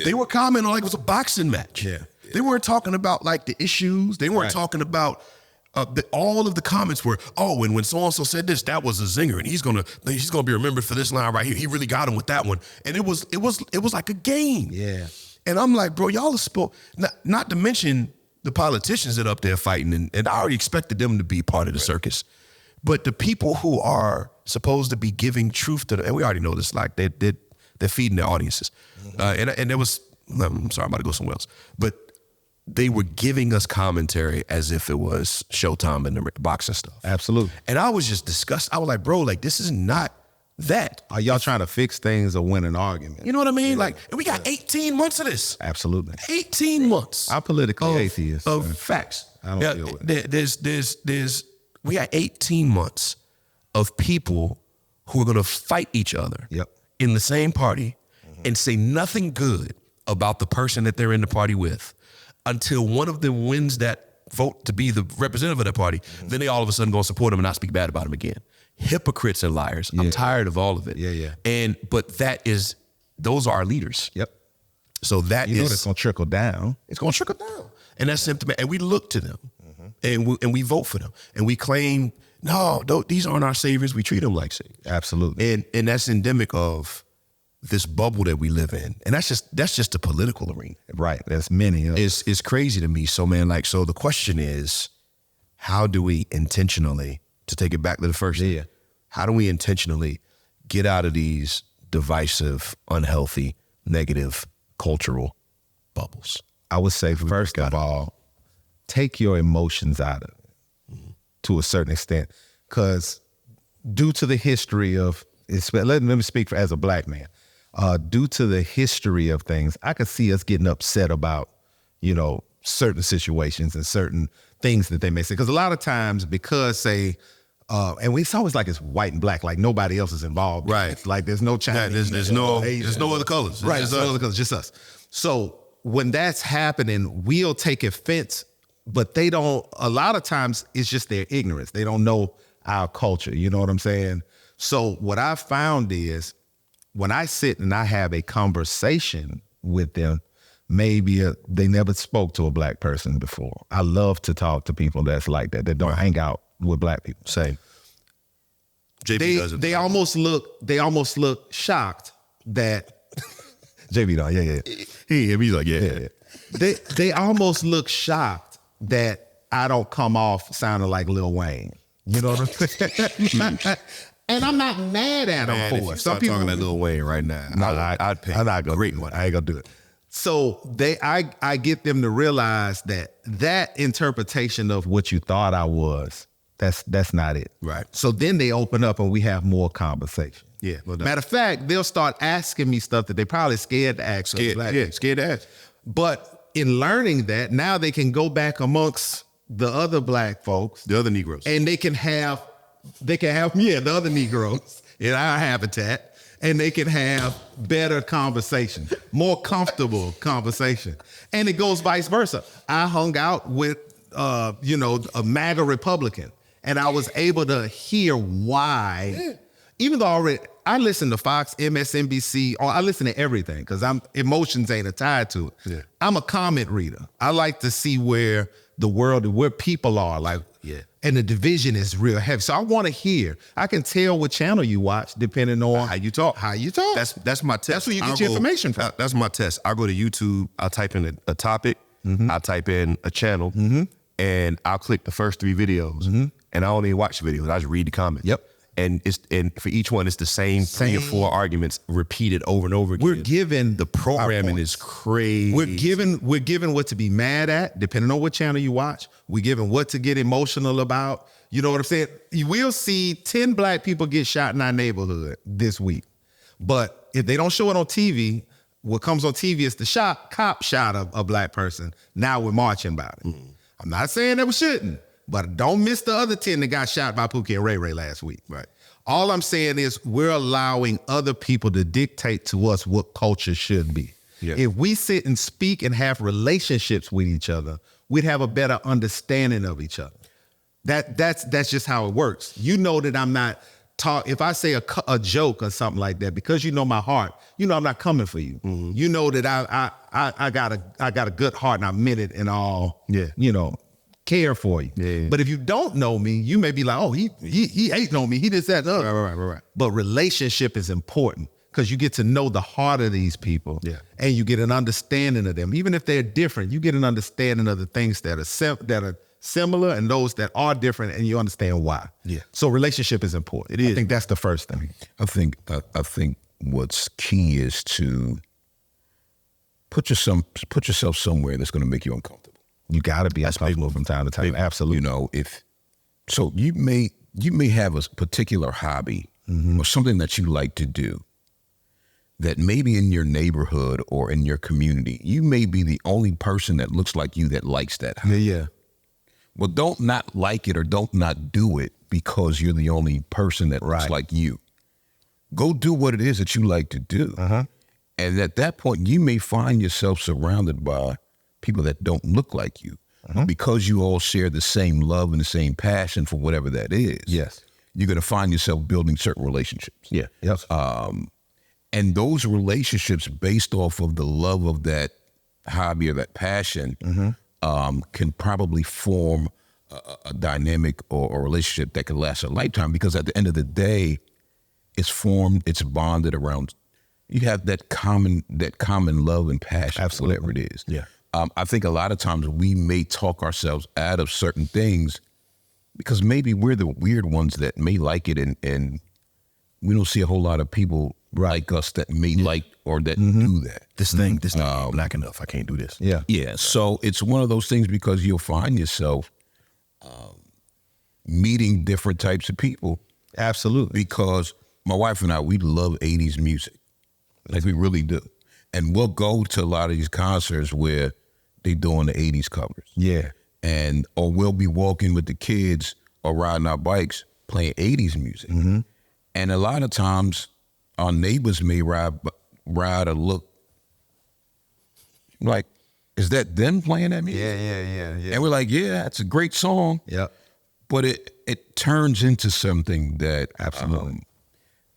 They were commenting like it was a boxing match. They weren't talking about like the issues. They weren't talking about all of the comments were, and when so-and-so said this, that was a zinger, and he's gonna be remembered for this line right here. He really got him with that one. And it was like a game. Yeah. And I'm like, bro, y'all are not to mention the politicians that are up there fighting, and I already expected them to be part of the circus. But the people who are supposed to be giving truth to and we already know this, like they're feeding their audiences. And there was, I'm sorry, I'm about to go somewhere else. But they were giving us commentary as if it was Showtime and the boxing stuff. Absolutely. And I was just disgusted. I was like, bro, like, this is not that. Are y'all trying to fix things or win an argument? You know what I mean? Like, and we got 18 months of this. Absolutely. 18 months. I'm politically atheist. Of facts. I don't deal with it. We got 18 months of people who are going to fight each other in the same party and say nothing good about the person that they're in the party with until one of them wins that vote to be the representative of that party. Then they all of a sudden go support him and not speak bad about him again. Hypocrites and liars. I'm tired of all of it. But those are our leaders. So that you know that's going to trickle down. It's going to trickle down. And that's symptomatic. And we look to them and we vote for them. And we claim, no, these aren't our saviors. We treat them like saviors. Absolutely. And that's endemic of this bubble that we live in. And that's just the political arena. Right. That's many. It's crazy to me. So, man, so the question is, how do we intentionally, to take it back to the first, how do we intentionally get out of these divisive, unhealthy, negative cultural bubbles? I would say, first of all, take your emotions out of it to a certain extent. Because due to the history of, let me speak as a black man, due to the history of things, I could see us getting upset about, certain situations and certain things that they may say. Because a lot of times, and it's always like it's white and black, like nobody else is involved. Right. It's like there's no Chinese. There's no other colors. Right. There's no other colors, just us. So when that's happening, we'll take offense, but they don't, a lot of times it's just their ignorance. They don't know our culture. You know what I'm saying? So what I found is when I sit and I have a conversation with them, maybe they never spoke to a black person before. I love to talk to people that's like that don't hang out with black people. Same. JB does it. They almost look shocked that JB does. Yeah. He's like, yeah. They almost look shocked that I don't come off sounding like Lil Wayne. You know what I'm saying? And I'm not mad at him for it. If you start talking to Lil Wayne right now, I'd pay. I'm not gonna great do it. one. I ain't gonna do it. So I get them to realize that interpretation of what you thought I was, that's not it. Right. So then they open up and we have more conversation. Yeah. Well done. Matter of fact, they'll start asking me stuff that they probably scared to ask. Scared to ask. But in learning that, now they can go back amongst the other black folks, The other Negroes. and they can have the other Negroes in our habitat, and they can have better conversation, more comfortable conversation. And it goes vice versa. I hung out with, a MAGA Republican, and I was able to hear why, even though I listen to Fox, MSNBC, or I listen to everything because emotions ain't tied to it. Yeah. I'm a comment reader. I like to see where people are, like, and the division is real heavy. So I want to hear. I can tell what channel you watch depending on how you talk. That's my test. That's where you get your information from. That's my test. I go to YouTube. I'll type in a topic. I'll type in a channel, and I'll click the first 3 videos. And I don't even watch the videos. I just read the comments. Yep. And for each one, it's the same 3 or 4 arguments repeated over and over again. We're given the programming is crazy. We're given what to be mad at, depending on what channel you watch. We're given what to get emotional about. You know what I'm saying? We'll see 10 black people get shot in our neighborhood this week. But if they don't show it on TV, what comes on TV is the cop shot a black person. Now we're marching about it. I'm not saying that we shouldn't, but don't miss the other 10 that got shot by Pookie and Ray Ray last week. Right. All I'm saying is we're allowing other people to dictate to us what culture should be. Yeah. If we sit and speak and have relationships with each other, we'd have a better understanding of each other. That's just how it works. You know that I'm not if I say a joke or something like that, because you know my heart, you know I'm not coming for you. You know that I got a good heart and I meant it and all. Care for you. Yeah. But if you don't know me, you may be like, oh, he hating on me. He just that. Right. But relationship is important because you get to know the heart of these people. Yeah. And you get an understanding of them. Even if they're different, you get an understanding of the things that are similar and those that are different, and you understand why. Yeah. So relationship is important. It is. I think that's the first thing. I think what's key is to put yourself somewhere that's going to make you uncomfortable. You got to be uncomfortable from time to time. Absolutely. So you may have a particular hobby or something that you like to do that maybe in your neighborhood or in your community, you may be the only person that looks like you that likes that hobby. Yeah. Well, don't not like it or don't not do it because you're the only person that looks like you. Go do what it is that you like to do. And at that point, you may find yourself surrounded by people that don't look like you because you all share the same love and the same passion for whatever that is. Yes. You're going to find yourself building certain relationships. Yeah. Yes. And those relationships based off of the love of that hobby or that passion can probably form a dynamic or a relationship that can last a lifetime, because at the end of the day, it's bonded around, you have that common love and passion, Absolutely. whatever it is. Yeah. I think a lot of times we may talk ourselves out of certain things because maybe we're the weird ones that may like it, and we don't see a whole lot of people like us that may like or that do that. This thing ain't black enough. I can't do this. Yeah. Yeah. So it's one of those things because you'll find yourself meeting different types of people. Absolutely. Because my wife and I, we love 80s music. Like we really do. And we'll go to a lot of these concerts where they doing the 80s covers. Yeah. Or we'll be walking with the kids or riding our bikes playing 80s music. And a lot of times our neighbors may ride or look like, is that them playing that music? Yeah. And we're like, yeah, it's a great song. Yeah. But it turns into something that Absolutely.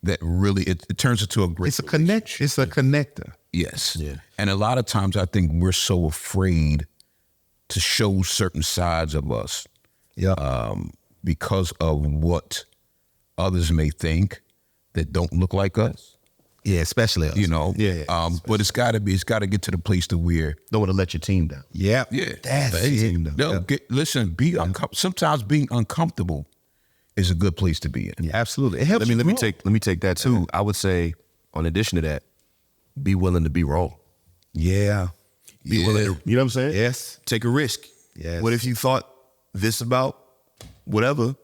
That really it turns into a great. It's a connect. It's a connector. Yes. Yeah. And a lot of times I think we're so afraid to show certain sides of us. Yeah. Because of what others may think that don't look like us. Yeah, especially us. You know, Yeah. but it's got to get to the place to where Don't want to let your team down. yeah, That's it. No, listen, sometimes being uncomfortable is a good place to be in. Yeah, absolutely. It helps. Let me take that too. I would say, in addition to that, be willing to be wrong. Yeah. Be willing to, you know what I'm saying? Yes. Take a risk. Yes. What if you thought this about whatever,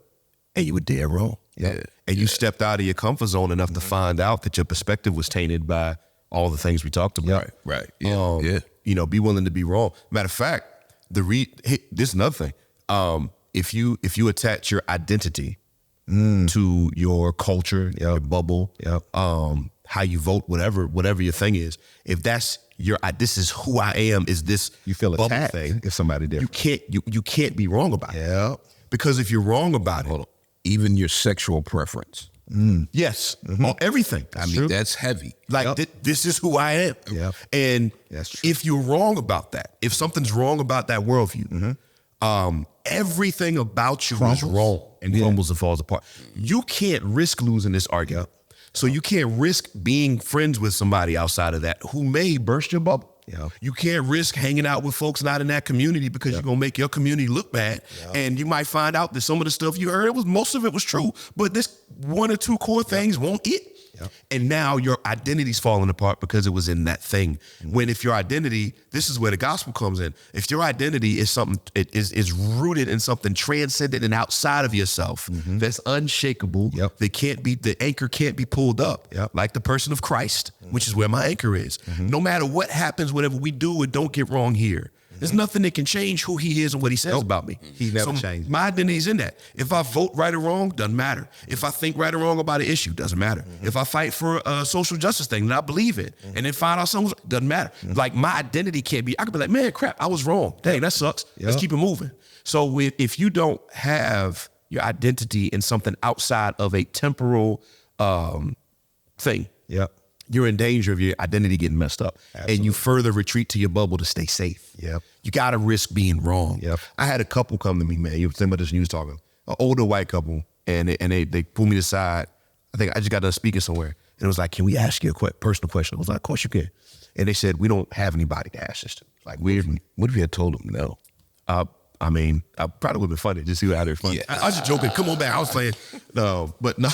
and you were dead wrong? Yeah. And you stepped out of your comfort zone enough to find out that your perspective was tainted by all the things we talked about. Right. Yeah. You know, be willing to be wrong. Matter of fact, this is another thing. If you attach your identity to your culture, your bubble, how you vote, whatever your thing is, if that's this is who I am, is this You feel bubble attacked thing, if somebody different. you can't be wrong about it. Yeah. Because if you're wrong about it, Even your sexual preference. yes, on everything. I mean, that's heavy. Like this is who I am. Yep. And That's true. if you're wrong about that, if something's wrong about that worldview, everything about you is wrong and crumbles and falls apart. You can't risk losing this argument. So you can't risk being friends with somebody outside of that who may burst your bubble. Yeah. You can't risk hanging out with folks not in that community because you're gonna make your community look bad. And you might find out that some of the stuff you heard, most of it was true, but this one or two core things won't it. And now your identity's falling apart because it was in that thing. When if your identity, this is where the gospel comes in. If your identity is something, it is rooted in something transcendent and outside of yourself, that's unshakable, the anchor can't be pulled up, like the person of Christ, which is where my anchor is. No matter what happens, whatever we do and don't get wrong here, there's nothing that can change who he is and what he says about me. He never changed. My identity's in that. If I vote right or wrong, doesn't matter. If I think right or wrong about an issue, doesn't matter. If I fight for a social justice thing and I believe it, and then find out something, doesn't matter. Like my identity can't be, I could be like, man, crap, I was wrong. Dang, that sucks. Let's keep it moving. So if you don't have your identity in something outside of a temporal thing, you're in danger of your identity getting messed up. Absolutely. And you further retreat to your bubble to stay safe. You got to risk being wrong. I had a couple come to me, man. You were saying about this news talking. An older white couple, and they pulled me aside. I think I just got done speaking somewhere. And it was like, can we ask you a personal question? I was like, of course you can. And they said, we don't have anybody to ask this to. Like, what if you had told them no? I mean, I probably would have been funny. Just see how they're funny. I was just joking. Come on back. I was playing. No, but no.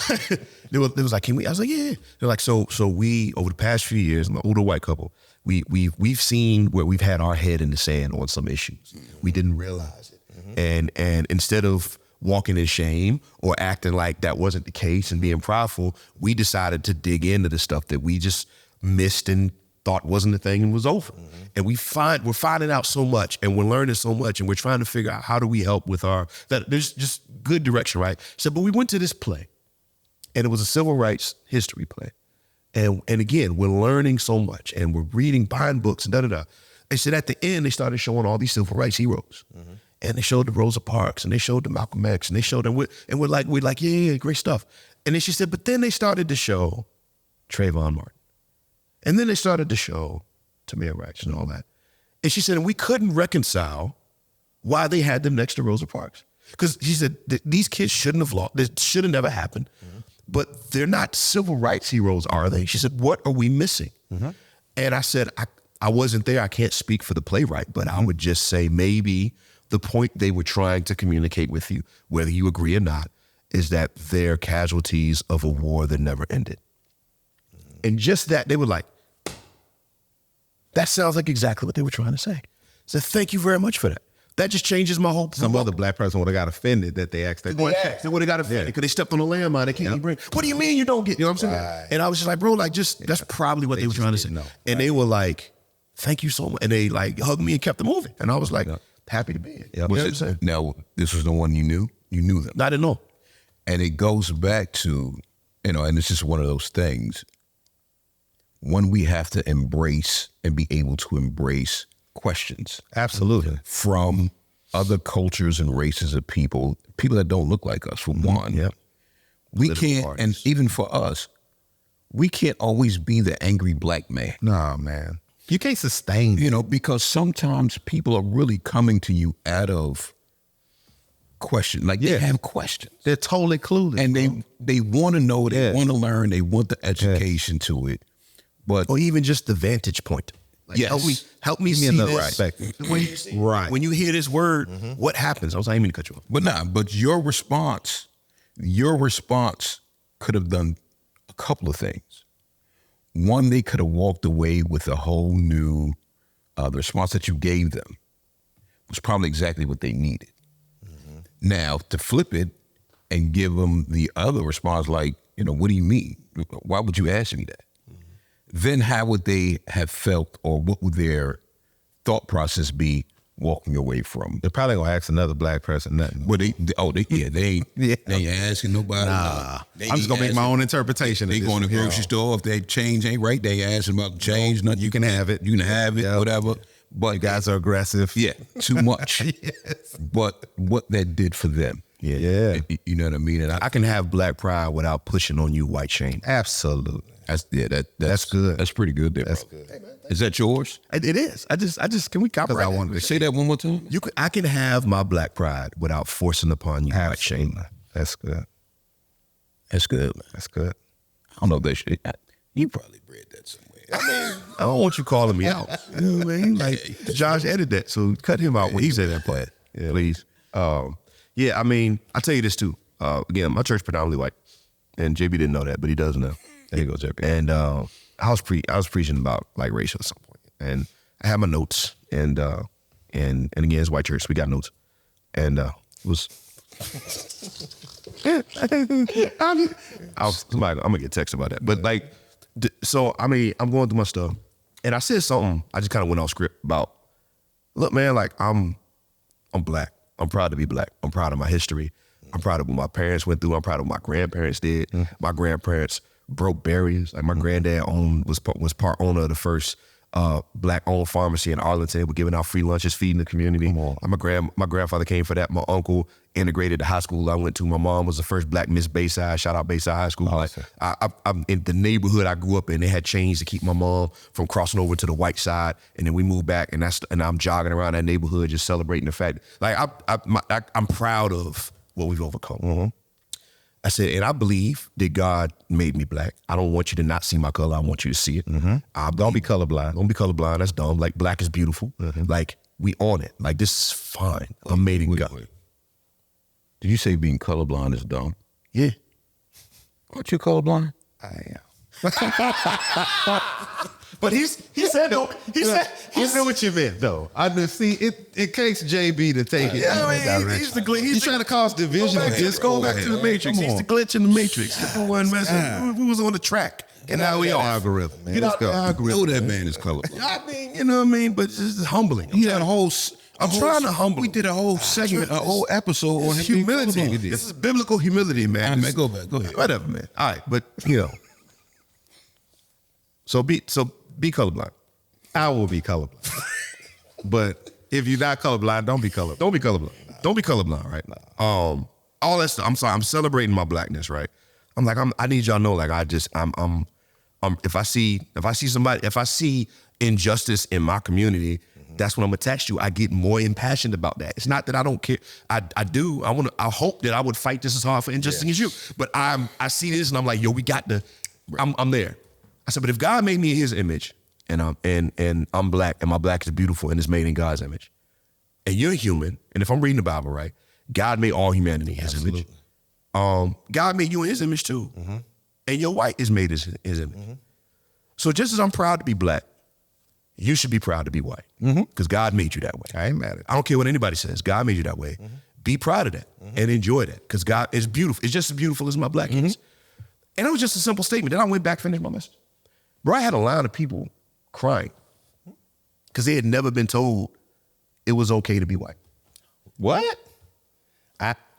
They was like, can we? I was like, yeah. They're like, so we over the past few years, an older white couple, we've seen where we've had our head in the sand on some issues. We didn't realize it, and instead of walking in shame or acting like that wasn't the case and being prideful, we decided to dig into the stuff that we just missed and thought wasn't the thing and was over. And we're finding out so much and we're learning so much and we're trying to figure out how do we help with there's just good direction, right? So, but we went to this play and it was a civil rights history play. And again, we're learning so much and we're buying books and da-da-da. They said at the end, they started showing all these civil rights heroes. And they showed the Rosa Parks and they showed the Malcolm X and they showed them, we're like, yeah, great stuff. And then she said, but then they started to show Trayvon Martin. And then they started to show Tamir Rice and all that. And she said, and we couldn't reconcile why they had them next to Rosa Parks. Because she said, these kids shouldn't have lost, this should have never happened. But they're not civil rights heroes, are they? She said, what are we missing? And I said, I wasn't there. I can't speak for the playwright, but I would just say maybe the point they were trying to communicate with you, whether you agree or not, is that they're casualties of a war that never ended. And just that, they were like, that sounds like exactly what they were trying to say. So thank you very much for that. That just changes my whole. Some other black person would have got offended that they asked that. They would have got offended because they stepped on a landmine. They can't even bring. What do you mean you don't get? You know what I'm saying? Right. And I was just like, bro, like that's probably what they were trying to say. And they were like, thank you so much. And they like hugged me and kept it moving. And I was like, happy to be here. You know what I'm saying? Now, this was the one you knew? You knew them. I didn't know. And it goes back to, and it's just one of those things. One, we have to embrace and be able to embrace questions. Absolutely. From other cultures and races of people that don't look like us, for one. We can't, and even for us, we can't always be the angry black man. No, man. You can't sustain it. Because sometimes people are really coming to you out of question. Like they have questions. They're totally clueless. And they want to know, they want to learn, they want the education to it. But or even just the vantage point. Like, yes. help me see another this. perspective. When you hear this word, what happens? I didn't mean to cut you off. But your response could have done a couple of things. One, they could have walked away with a whole new, the response that you gave them was probably exactly what they needed. Now, to flip it and give them the other response, like, what do you mean? Why would you ask me that? Then how would they have felt, or what would their thought process be walking away from? They're probably gonna ask another black person nothing. Well, they ain't asking nobody. Nah, I'm just gonna make my own interpretation. They going to the grocery store. If that change ain't right, they asking about the change. Nothing. You can have it. You can have it, Yep. whatever. But You guys are aggressive. yeah, too much. Yes. But what that did for them. Yeah. You know what I mean? And I can have black pride without pushing on you white shame. Absolutely. that's good. That's pretty good there. That's bro. good. Is that yours? It is. I just can we copyright? I wanted to Say that one more time. I can have my black pride without forcing upon you white shame. Absolutely. That's good. That's good, man. That's good. I don't know if they should. You probably bred that somewhere. I don't want you calling me out. You know what I mean? Like Josh edited that, so cut him out when he said that part, please. Yeah, I mean, I tell you this too. Again, my church predominantly white, and JB didn't know that, but he does now. There you go, JB. And I was preaching about like race at some point, and I had my notes, and again, it's white church, so we got notes, and it was. I'm gonna get text about that, but like, so I mean, I'm going through my stuff, and I said something. I just kind of went off script about, look, man, like I'm black. I'm proud to be black. I'm proud of my history. I'm proud of what my parents went through. I'm proud of what my grandparents did. My grandparents broke barriers. Like my granddad was part owner of the first black-owned pharmacy in Arlington. We're giving out free lunches, feeding the community. My grandfather came for that. My uncle integrated the high school I went to. My mom was the first black Miss Bayside. Shout out Bayside High School. I'm in the neighborhood I grew up in. They had chains to keep my mom from crossing over to the white side. And then we moved back, and I'm jogging around that neighborhood just celebrating the fact. Like I'm proud of what we've overcome. I said, and I believe that God made me black. I don't want you to not see my color. I want you to see it. Don't be colorblind. Don't be colorblind. That's dumb. Like, black is beautiful. Like, we on it. Like, this is fine. I'm made in God. Did you say being colorblind is dumb? Yeah. Aren't you colorblind? I am. But he said what you meant, though. I just see it. It takes JB to take it. He's trying to cause division. Just go back to the Matrix. He's the glitch in the Matrix. We was on the track, and now we off. Algorithm, man. Get Let's out go. the algorithm. know that man is colorblind. I mean, you know what I mean? But it's just humbling. He had a whole. I'm trying to humble. We did a whole segment, a whole episode on It's humility. humility. This is biblical humility, man. All right, man, go back. Go ahead. Whatever, man. All right, but you know. So be colorblind. I will be colorblind. But if you're not colorblind, don't be colorblind. Don't be colorblind. Don't be colorblind, right? All that stuff. I'm sorry. I'm celebrating my blackness, right? I'm like, I need y'all to know, like, if I see injustice in my community, that's when I'm attached to. I get more impassioned about that. It's not that I don't care. I do. I hope that I would fight just as hard for injustice as you. But I see this and I'm like, yo, we got to. I'm there. I said, but if God made me in His image, and I'm black, and my black is beautiful and it's made in God's image, and you're human, and if I'm reading the Bible right, God made all humanity in His image. God made you in His image too, and your white is made in His image. So just as I'm proud to be black, you should be proud to be white, because God made you that way. I ain't mad at it. I don't care what anybody says. God made you that way. Be proud of that and enjoy that, because God is beautiful. It's just as beautiful as my black is. And it was just a simple statement. Then I went back, finished my message. Bro, I had a line of people crying because they had never been told it was okay to be white. What?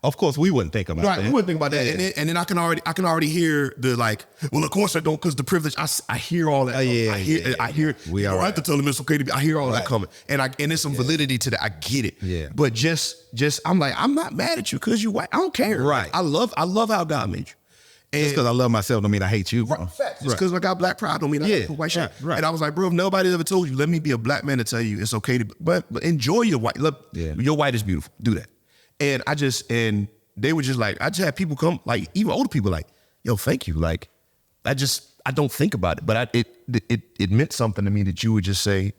Of course, we wouldn't think about that. We wouldn't think about that. And then I can already hear the like, well, of course I don't, because the privilege. I hear all that. I hear. We I all have right. to tell them it's okay to be. I hear all that coming, and there's some validity to that. I get it. Yeah. But just I'm like, I'm not mad at you because you white. I don't care. Right. I love how God made you. Just because I love myself don't mean I hate you. Facts. Just because I got black pride don't mean I got white shit. Right. And I was like, bro, if nobody ever told you, let me be a black man to tell you it's okay to, but enjoy your white. Look, your white is beautiful. Do that. And they were just like, I just had people come, like even older people, like, yo, thank you. Like, I I don't think about it, but it meant something to me that you would just say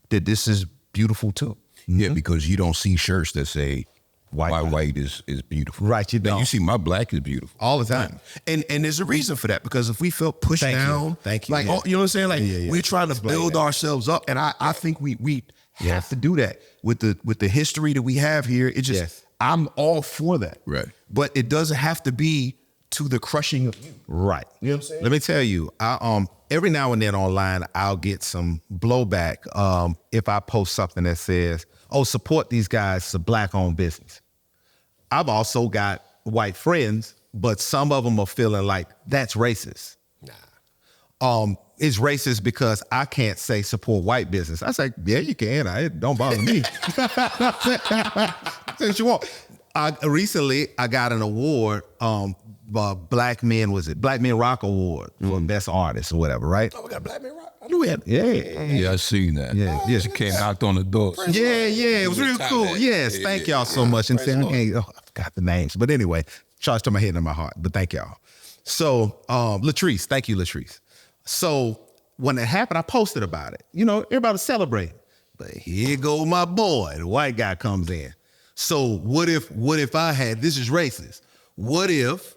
that this is beautiful too. Yeah, because you don't see shirts that say white is beautiful. Right, you don't. You see my black is beautiful. All the time. And there's a reason for that, because if we felt pushed down, Thank you. like, Yeah. you know what I'm saying? Like, Yeah. we're trying to build ourselves up. And I think we have to do that with the history that we have here. It just, I'm all for that. Right. But it doesn't have to be to the crushing of you. Right. You know what I'm saying? Let me tell you, I every now and then online, I'll get some blowback if I post something that says, oh, support these guys, it's a black-owned business. I've also got white friends, but some of them are feeling like that's racist. Nah. It's racist because I can't say support white business. I say, yeah, you can. It don't bother me. Say what you want. Recently, I got an award, Black Men Rock Award for Best Artist or whatever, right? Oh, we got Black Men Rock. I knew we had. Yeah, I seen that. Yeah. She came knocked on the door. Yeah, it was real cool. Yes, thank y'all so much. And I forgot the names. But anyway, charged to my head and my heart. But thank y'all. So, Latrice, thank you, Latrice. So when it happened, I posted about it. You know, everybody was celebrating. But here go my boy, the white guy comes in. So what if I had, this is racist, what if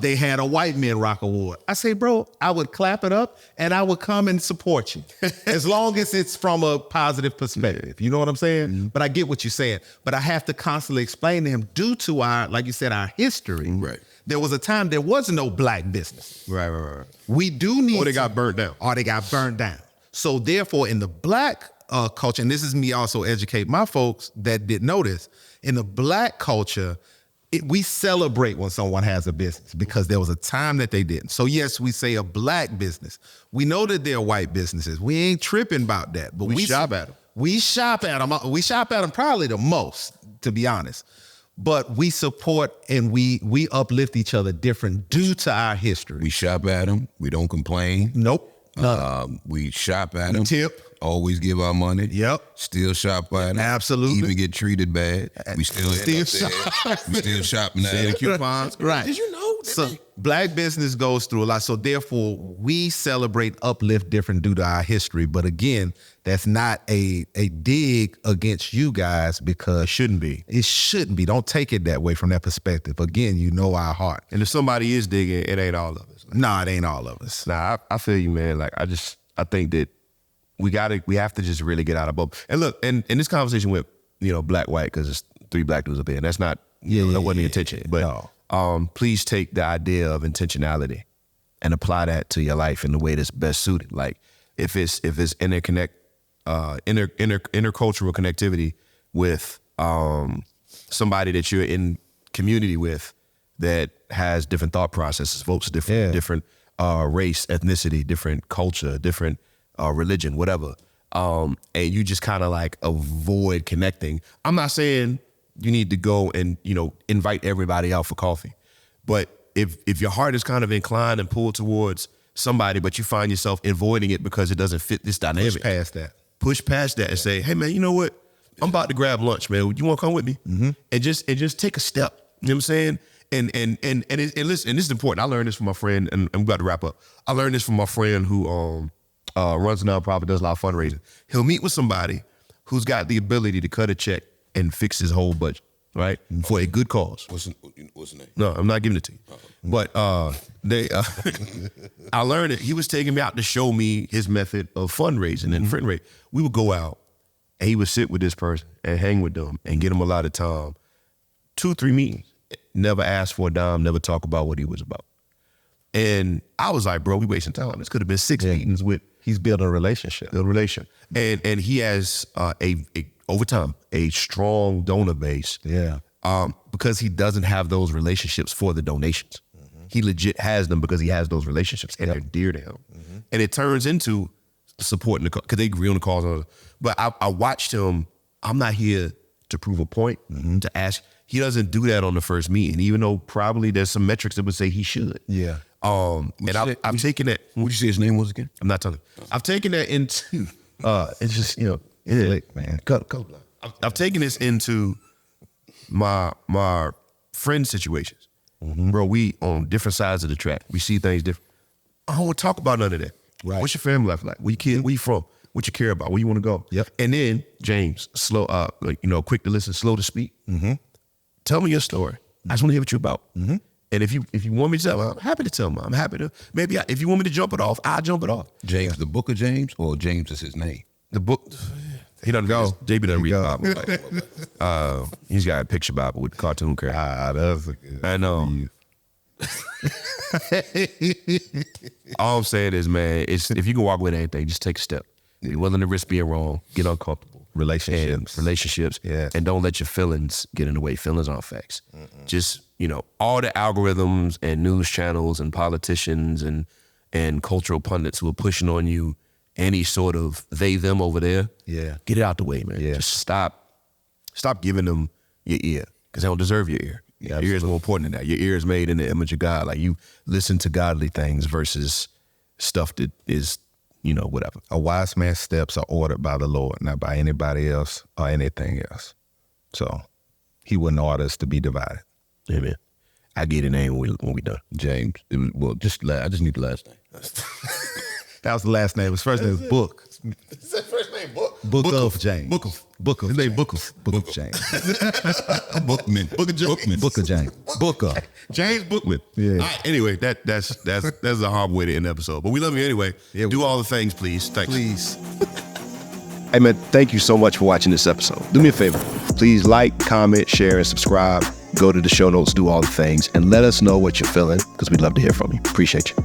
they had a White Men Rock Award? I say, bro, I would clap it up and I would come and support you as long as it's from a positive perspective. You know what I'm saying? Mm-hmm. But I get what you're saying. But I have to constantly explain to him, due to our, like you said, our history, right. There was a time there was no black business. Right. We do need Or they got burnt down. So therefore, in the black culture, and this is me also educate my folks that didn't know this, in the black culture, we celebrate when someone has a business because there was a time that they didn't. So yes, we say a black business. We know that they're white businesses. We ain't tripping about that. But we shop at them. We shop at them. We shop at them probably the most, to be honest. But we support and we uplift each other different due to our history. We shop at them. We don't complain. Nope. We shop at them. Tip. Always give our money. Yep. Still shop at them. Absolutely. Even get treated bad. We still shop. We still shopping at them. Coupons. Right. Did you know? So black business goes through a lot. So therefore, we celebrate, uplift different due to our history. But again, that's not a dig against you guys because It shouldn't be. it shouldn't be. Don't take it that way from that perspective. Again, you know our heart. And if somebody is digging, it ain't all of us. Nah, it ain't all of us. Nah, I feel you, man. Like I think that we have to just really get out of both. And look, and in this conversation with, black, white, because it's 3 black dudes up there, and that's not, that wasn't the intention. But please take the idea of intentionality and apply that to your life in the way that's best suited. Like if it's intercultural connectivity with somebody that you're in community with that has different thought processes, votes different race, ethnicity, different culture, different religion, whatever. And you just kind of like avoid connecting. I'm not saying you need to go and, invite everybody out for coffee. But if your heart is kind of inclined and pulled towards somebody, but you find yourself avoiding it because it doesn't fit this dynamic. Push past that and say, hey man, you know what? I'm about to grab lunch, man. You want to come with me? Mm-hmm. And just take a step. You know what I'm saying? And listen, and this is important. I learned this from my friend, and I'm about to wrap up. I learned this from my friend who runs a nonprofit, does a lot of fundraising. He'll meet with somebody who's got the ability to cut a check and fix his whole budget, right? For a good cause. What's the name? No, I'm not giving it to you. But I learned it. He was taking me out to show me his method of fundraising and friend rate. We would go out and he would sit with this person and hang with them and get them a lot of time. 2-3 meetings. Never ask for a dime, never talk about what he was about. And I was like, bro, we wasting time. This could have been 6 meetings with. He's building a relationship. And he has over time a strong donor base. Yeah. Because he doesn't have those relationships for the donations. Mm-hmm. He legit has them because he has those relationships and they're dear to him. Mm-hmm. And it turns into supporting the cause because they agree on the cause. But I watched him. I'm not here to prove a point, to ask. He doesn't do that on the first meeting, even though probably there's some metrics that would say he should. Yeah. I've taken that. What'd you say his name was again? I'm not telling you. I've taken that into, it's just, Man. I've taken this into my friend situations. Mm-hmm. Bro, we on different sides of the track. We see things different. I don't want to talk about none of that. Right. What's your family life like? Where you from? What you care about? Where you want to go? Yep. And then James, slow, quick to listen, slow to speak. Mm-hmm. Tell me your story. I just want to hear what you're about. Mm-hmm. And if you want me to tell, I'm happy to tell them. I'm happy to. If you want me to jump it off, I'll jump it off. James, the book of James, or James is his name? The book. He doesn't go. JB doesn't read the go. Bible. He's got a picture Bible with cartoon characters. That's a good. I know. All I'm saying is, man, if you can walk with anything, just take a step. Be willing to risk being wrong. Get uncomfortable. Relationships. Yeah. And don't let your feelings get in the way. Feelings aren't facts. Just, all the algorithms and news channels and politicians and cultural pundits who are pushing on you any sort of they, them over there. Yeah. Get it out the way, man. Yeah. Just stop giving them your ear, because they don't deserve your ear. Your ear is more important than that. Your ear is made in the image of God. Like, you listen to godly things versus stuff that is, whatever. A wise man's steps are ordered by the Lord, not by anybody else or anything else. So he wouldn't order us to be divided. Amen. I get a name when we done. James. I just need the last name. That was the last name. His first name was Book. Is that first name Book? Book of James. Book of. His name Book of James. Bookman. Book of James. Book of James. Book of. James Bookman. Yeah. All right, anyway, that's a hard way to end the episode. But we love you anyway. Yeah, do all the things, please. Thanks. Please. Hey, man, thank you so much for watching this episode. Do me a favor. Please like, comment, share, and subscribe. Go to the show notes, do all the things, and let us know what you're feeling, because we'd love to hear from you. Appreciate you.